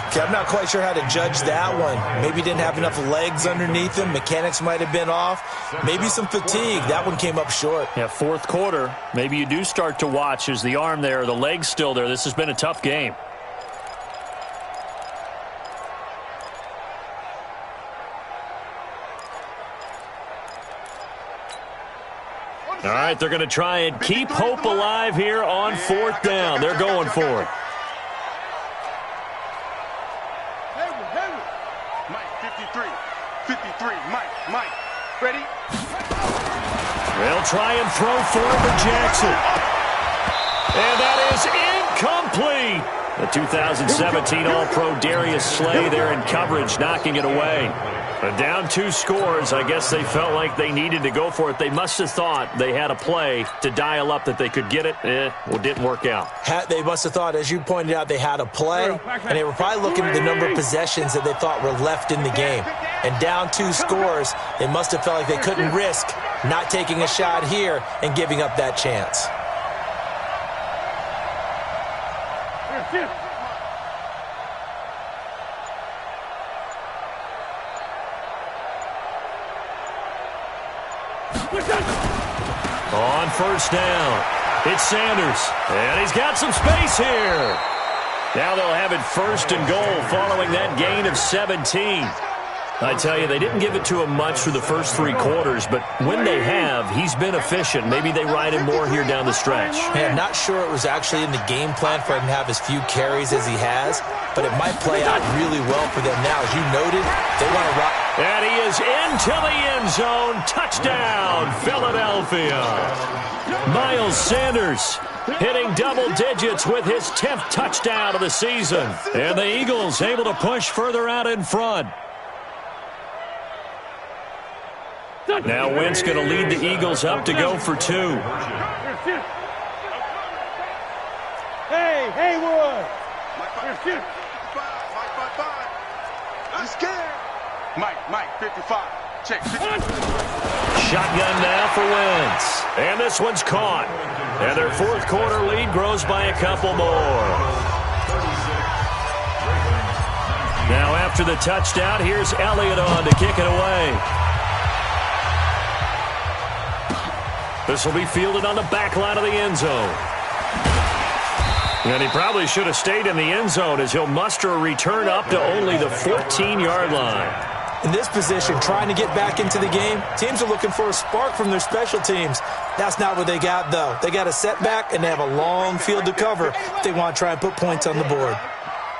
Okay, I'm not quite sure how to judge that one. Maybe didn't have enough legs underneath him. Mechanics might have been off. Maybe some fatigue. That one came up short. Yeah, 4th quarter. Maybe you do start to watch. Is the arm there, the leg's still there? This has been a tough game. All right, they're going to try and keep hope alive here on 4th down. They're going for it. Mike, 53. 53. Mike. Ready? They'll try and throw for it to Jackson. And that is incomplete. The 2017 All-Pro Darius Slay there in coverage, knocking it away. But down 2 scores, I guess they felt like they needed to go for it. They must have thought they had a play to dial up that they could get it. Well, it didn't work out. They must have thought, as you pointed out, they had a play, and they were probably looking at the number of possessions that they thought were left in the game. And down 2 scores, they must have felt like they couldn't risk not taking a shot here and giving up that chance. On 1st down, it's Sanders, and he's got some space here. Now they'll have it 1st and goal following that gain of 17. I tell you, they didn't give it to him much for the first 3 quarters, but when they have, he's been efficient. Maybe they ride him more here down the stretch. Hey, I'm not sure it was actually in the game plan for him to have as few carries as he has, but it might play out really well for them now. As you noted, they want to rock. And he is into the end zone. Touchdown, Philadelphia. Miles Sanders hitting double digits with his 10th touchdown of the season. And the Eagles able to push further out in front. Now Wentz going to lead the Eagles up to go for 2. Hey, Haywood. I'm scared. Mike, 55. Check. 55. Shotgun now for Wentz. And this one's caught. And their 4th quarter lead grows by a couple more. Now after the touchdown, here's Elliott on to kick it away. This will be fielded on the back line of the end zone. And he probably should have stayed in the end zone as he'll muster a return up to only the 14-yard line. In this position, trying to get back into the game, teams are looking for a spark from their special teams. That's not what they got, though. They got a setback, and they have a long field to cover if they want to try and put points on the board.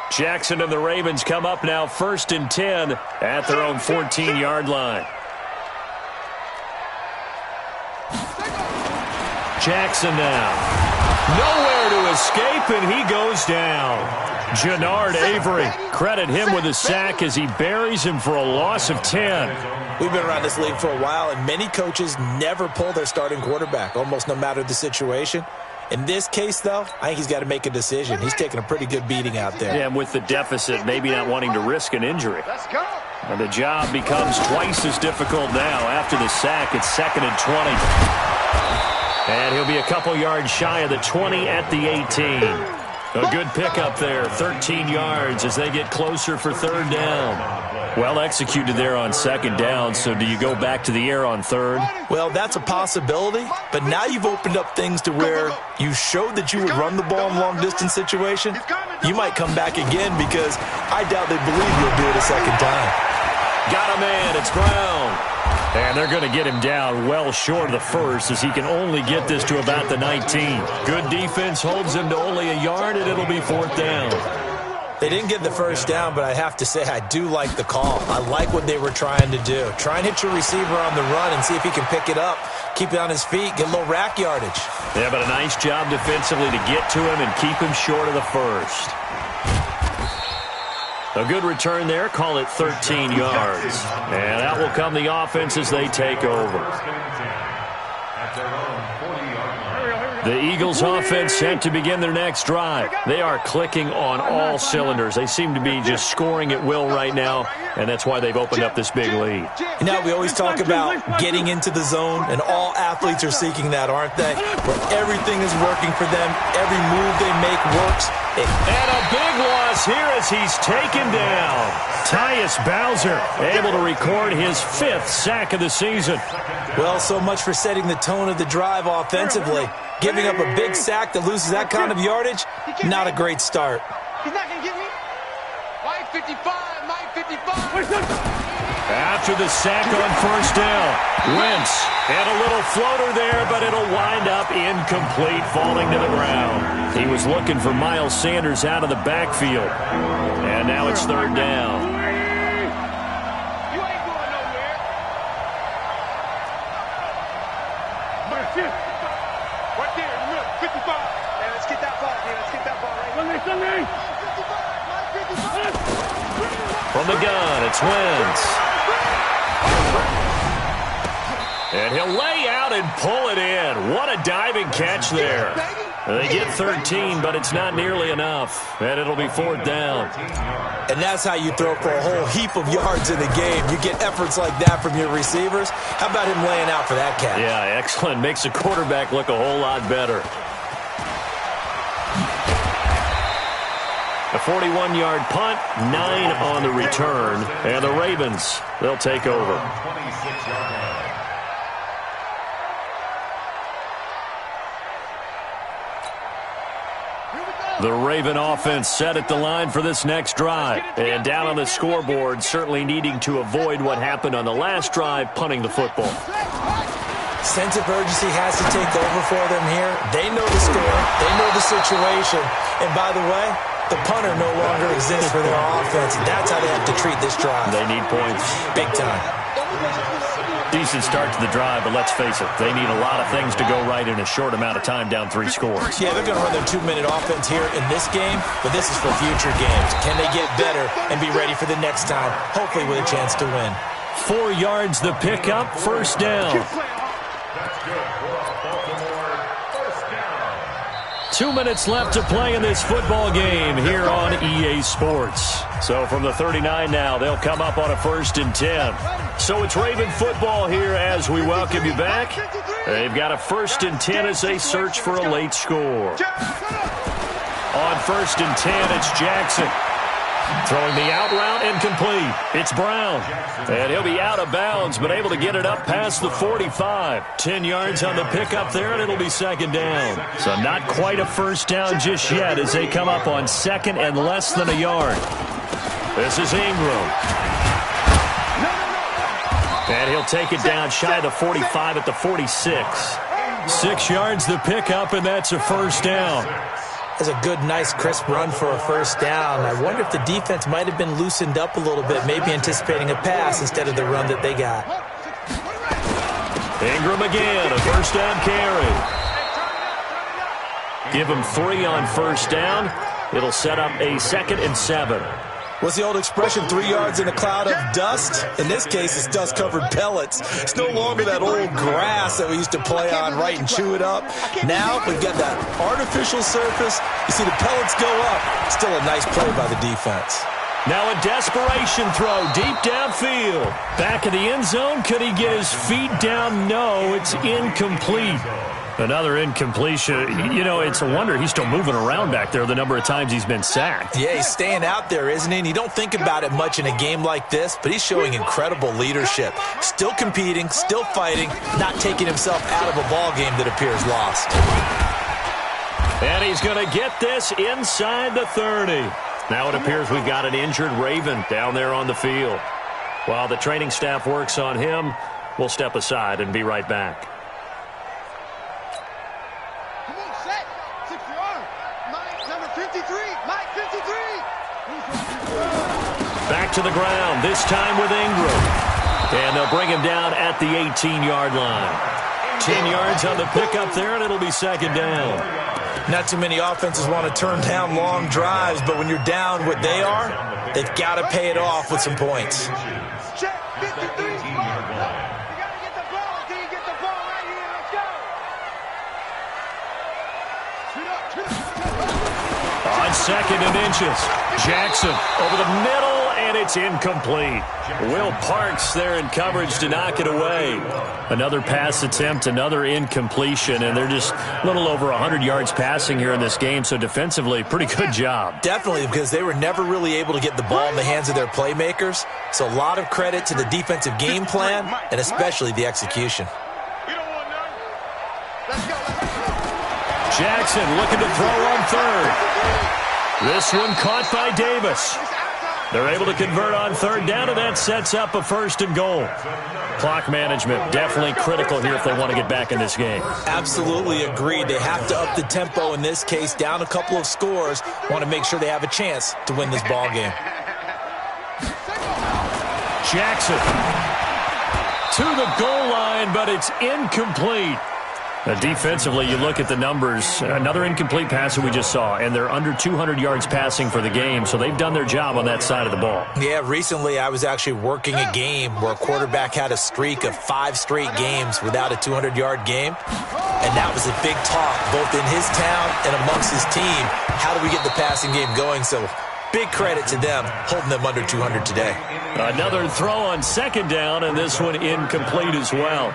Jackson and the Ravens come up now 1st and 10 at their own 14-yard line. Jackson now. Nowhere to escape, and he goes down. Jannard Avery, credit him with a sack as he buries him for a loss of 10. We've been around this league for a while, and many coaches never pull their starting quarterback, almost no matter the situation. In this case, though, I think he's got to make a decision. He's taking a pretty good beating out there. Yeah, and with the deficit, maybe not wanting to risk an injury. Let's go. And the job becomes twice as difficult now. After the sack, it's 2nd and 20. And he'll be a couple yards shy of the 20 at the 18. A good pickup there, 13 yards as they get closer for 3rd down. Well executed there on 2nd down, so do you go back to the air on 3rd? Well, that's a possibility, but now you've opened up things to where you showed that you would run the ball in long-distance situation. You might come back again because I doubt they believe you'll do it a 2nd time. Got a man, it's Brown. And they're going to get him down well short of the 1st as he can only get this to about the 19. Good defense holds him to only a yard, and it'll be 4th down. They didn't get the 1st down, but I have to say I do like the call. I like what they were trying to do. Try and hit your receiver on the run and see if he can pick it up, keep it on his feet, get a little rack yardage. Yeah, but a nice job defensively to get to him and keep him short of the 1st. A good return there, call it 13 yards. And out will come the offense as they take over. The Eagles offense set to begin their next drive. They are clicking on all cylinders. They seem to be just scoring at will right now, and that's why they've opened up this big lead. You know, we always talk about getting into the zone, and all athletes are seeking that, aren't they? Where everything is working for them, every move they make works. And a big loss here as he's taken down. Tyus Bowser able to record his 5th sack of the season. Well, so much for setting the tone of the drive offensively. Giving up a big sack that loses that kind of yardage, not a great start. He's not going to get me. Mike 55, Mike 55. After the sack on 1st down, Wentz had a little floater there, but it'll wind up incomplete, falling to the ground. He was looking for Miles Sanders out of the backfield. And now it's 3rd down. You ain't going nowhere. Right there, in the middle, 55. Hey, let's get that ball, man. Let's get that ball right there. From the gun, it's Wentz. And he'll lay out and pull it in. What a diving catch there. They get 13, but it's not nearly enough. And it'll be 4th down. And that's how you throw for a whole heap of yards in the game. You get efforts like that from your receivers. How about him laying out for that catch? Yeah, excellent. Makes the quarterback look a whole lot better. A 41-yard punt, 9 on the return. And the Ravens, they'll take over. The Raven offense set at the line for this next drive. And down on the scoreboard, certainly needing to avoid what happened on the last drive, punting the football. Sense of urgency has to take over for them here. They know the score. They know the situation. And by the way, the punter no longer exists for their offense. And that's how they have to treat this drive. They need points. Big time. Decent start to the drive, but let's face it, they need a lot of things to go right in a short amount of time, down 3 scores. Yeah, they're going to run their 2-minute offense here in this game, but this is for future games. Can they get better and be ready for the next time, hopefully with a chance to win? 4 yards the pickup, 1st down. That's good for Baltimore. 1st down. 2 minutes left to play in this football game here on EA Sports. So from the 39 now, they'll come up on a 1st and 10. So it's Raven football here as we welcome you back. They've got a 1st and 10 as they search for a late score. On 1st and 10, it's Jackson. Throwing the out route incomplete. It's Brown. And he'll be out of bounds, but able to get it up past the 45. 10 yards on the pickup there, and it'll be 2nd down. So not quite a 1st down just yet as they come up on 2nd and less than a yard. This is Ingram. And he'll take it down shy of the 45 at the 46. 6 yards the pickup, and that's a 1st down. That's a good, nice, crisp run for a 1st down. I wonder if the defense might have been loosened up a little bit, maybe anticipating a pass instead of the run that they got. Ingram again, a 1st down carry. Give him 3 on 1st down. It'll set up a 2nd and 7. What's the old expression, 3 yards in a cloud of dust? In this case, it's dust-covered pellets. It's no longer that old grass that we used to play on, right, and chew it up. Now we've got that artificial surface. You see the pellets go up. Still a nice play by the defense. Now a desperation throw deep downfield. Back in the end zone. Could he get his feet down? No, it's incomplete. Another incompletion. You know, it's a wonder he's still moving around back there the number of times he's been sacked. Yeah, he's staying out there, isn't he? And you don't think about it much in a game like this, but he's showing incredible leadership. Still competing, still fighting, not taking himself out of a ball game that appears lost. And he's going to get this inside the 30. Now it appears we've got an injured Raven down there on the field. While the training staff works on him, we'll step aside and be right back. Back to the ground, this time with Ingram. And they'll bring him down at the 18-yard line. 10 yards on the pickup there, and it'll be second down. Not too many offenses want to turn down long drives, but when you're down what they are, they've got to pay it off with some points. Check 53. You got to get the ball. Can you get the ball right here? Let's go. On second and inches, Jackson over the middle, and it's incomplete. Will Parks there in coverage to knock it away. Another pass attempt, another incompletion, and they're just a little over 100 yards passing here in this game, so defensively, pretty good job. Definitely, because they were never really able to get the ball in the hands of their playmakers, so a lot of credit to the defensive game plan and especially the execution. Jackson looking to throw on third. This one caught by Davis. They're able to convert on third down, and that sets up a first and goal. Clock management definitely critical here if they want to get back in this game. Absolutely agreed. They have to up the tempo in this case, down a couple of scores. Want to make sure they have a chance to win this ball game. Jackson to the goal line, but it's incomplete. Defensively, you look at the numbers, another incomplete pass that we just saw, and they're under 200 yards passing for the game, so they've done their job on that side of the ball. Yeah, recently I was actually working a game where a quarterback had a streak of 5 straight games without a 200-yard game, and that was a big talk both in his town and amongst his team. How do we get the passing game going? So big credit to them, holding them under 200 today. Another throw on second down, and this one incomplete as well.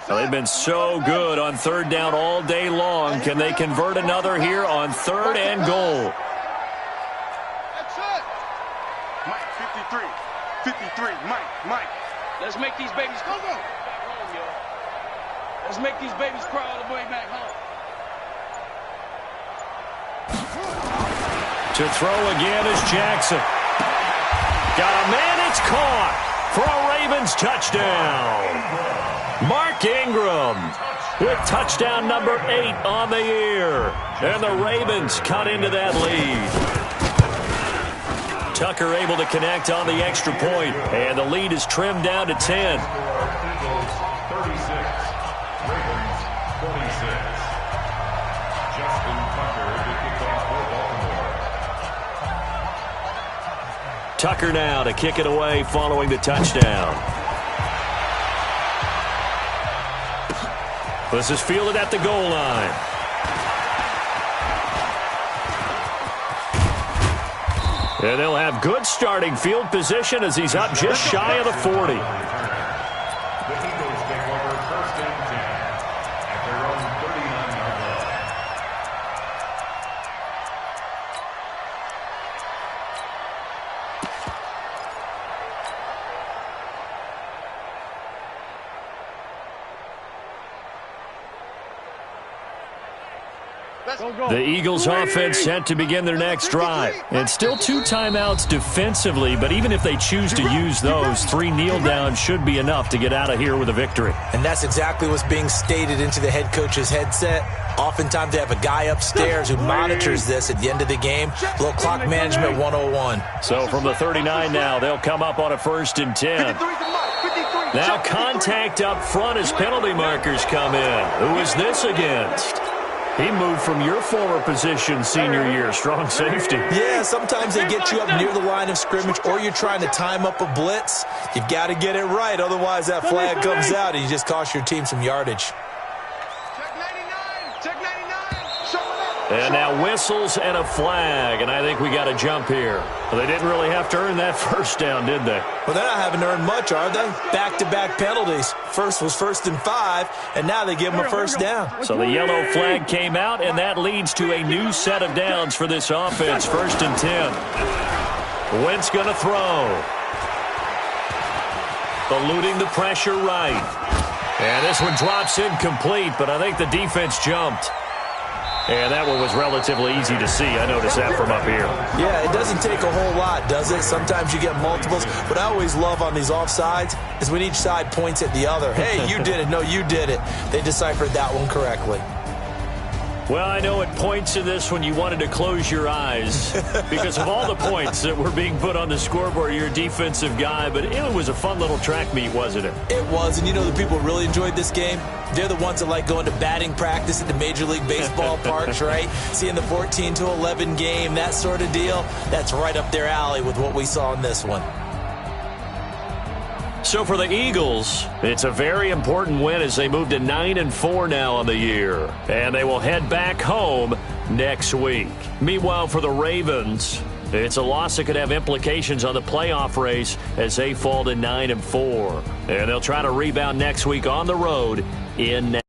They've been so good on third down all day long. Can they convert another here on third and goal? That's it. Mike, 53. Mike. Let's make these babies go. Back home, yo. Let's make these babies cry all the way back home. To throw again is Jackson. Got a man, it's caught for a Ravens touchdown. Mark Ingram with touchdown number 8 on the year. And the Ravens cut into that lead. Tucker able to connect on the extra point, and the lead is trimmed down to 10. Eagles 36, Ravens 46. Justin Tucker to kick off for Baltimore. Tucker now to kick it away following the touchdown. This is fielded at the goal line. And they'll have good starting field position as he's up just shy of the 40. The Eagles take over first and 10 at their own 39-yard line. The Eagles offense set to begin their next drive. And still 2 timeouts defensively, but even if they choose to use those, 3 kneel downs should be enough to get out of here with a victory. And that's exactly what's being stated into the head coach's headset. Oftentimes they have a guy upstairs who monitors this at the end of the game. A little clock management 101. So from the 39 now, they'll come up on a first and 10. 53 to Mike. 53 Now contact up front as penalty markers come in. Who is this against? He moved from your former position senior year, strong safety. Yeah, sometimes they get you up near the line of scrimmage, or you're trying to time up a blitz. You've got to get it right, otherwise that flag comes out and you just cost your team some yardage. And now whistles and a flag, and I think we got a jump here. Well, they didn't really have to earn that first down, did they? Well, they're not having to earn much, are they? Back-to-back penalties. First was 1st and 5, and now they give them a first down. So the yellow flag came out, and that leads to a new set of downs for this offense. 1st and 10. Wentz going to throw. Eluding the pressure right. And this one drops incomplete, but I think the defense jumped. And that one was relatively easy to see. I noticed that from up here. Yeah, it doesn't take a whole lot, does it? Sometimes you get multiples. What I always love on these offsides is when each side points at the other. Hey, you did it. No, you did it. They deciphered that one correctly. Well, I know at points in this when you wanted to close your eyes because of all the points that were being put on the scoreboard. You're a defensive guy, but it was a fun little track meet, wasn't it? It was, and you know the people who really enjoyed this game? They're the ones that like going to batting practice at the Major League Baseball parks, right? Seeing the 14-11 game, that sort of deal. That's right up their alley with what we saw in this one. So for the Eagles, it's a very important win as they move to 9-4 now on the year. And they will head back home next week. Meanwhile, for the Ravens, it's a loss that could have implications on the playoff race as they fall to 9-4. And they'll try to rebound next week on the road in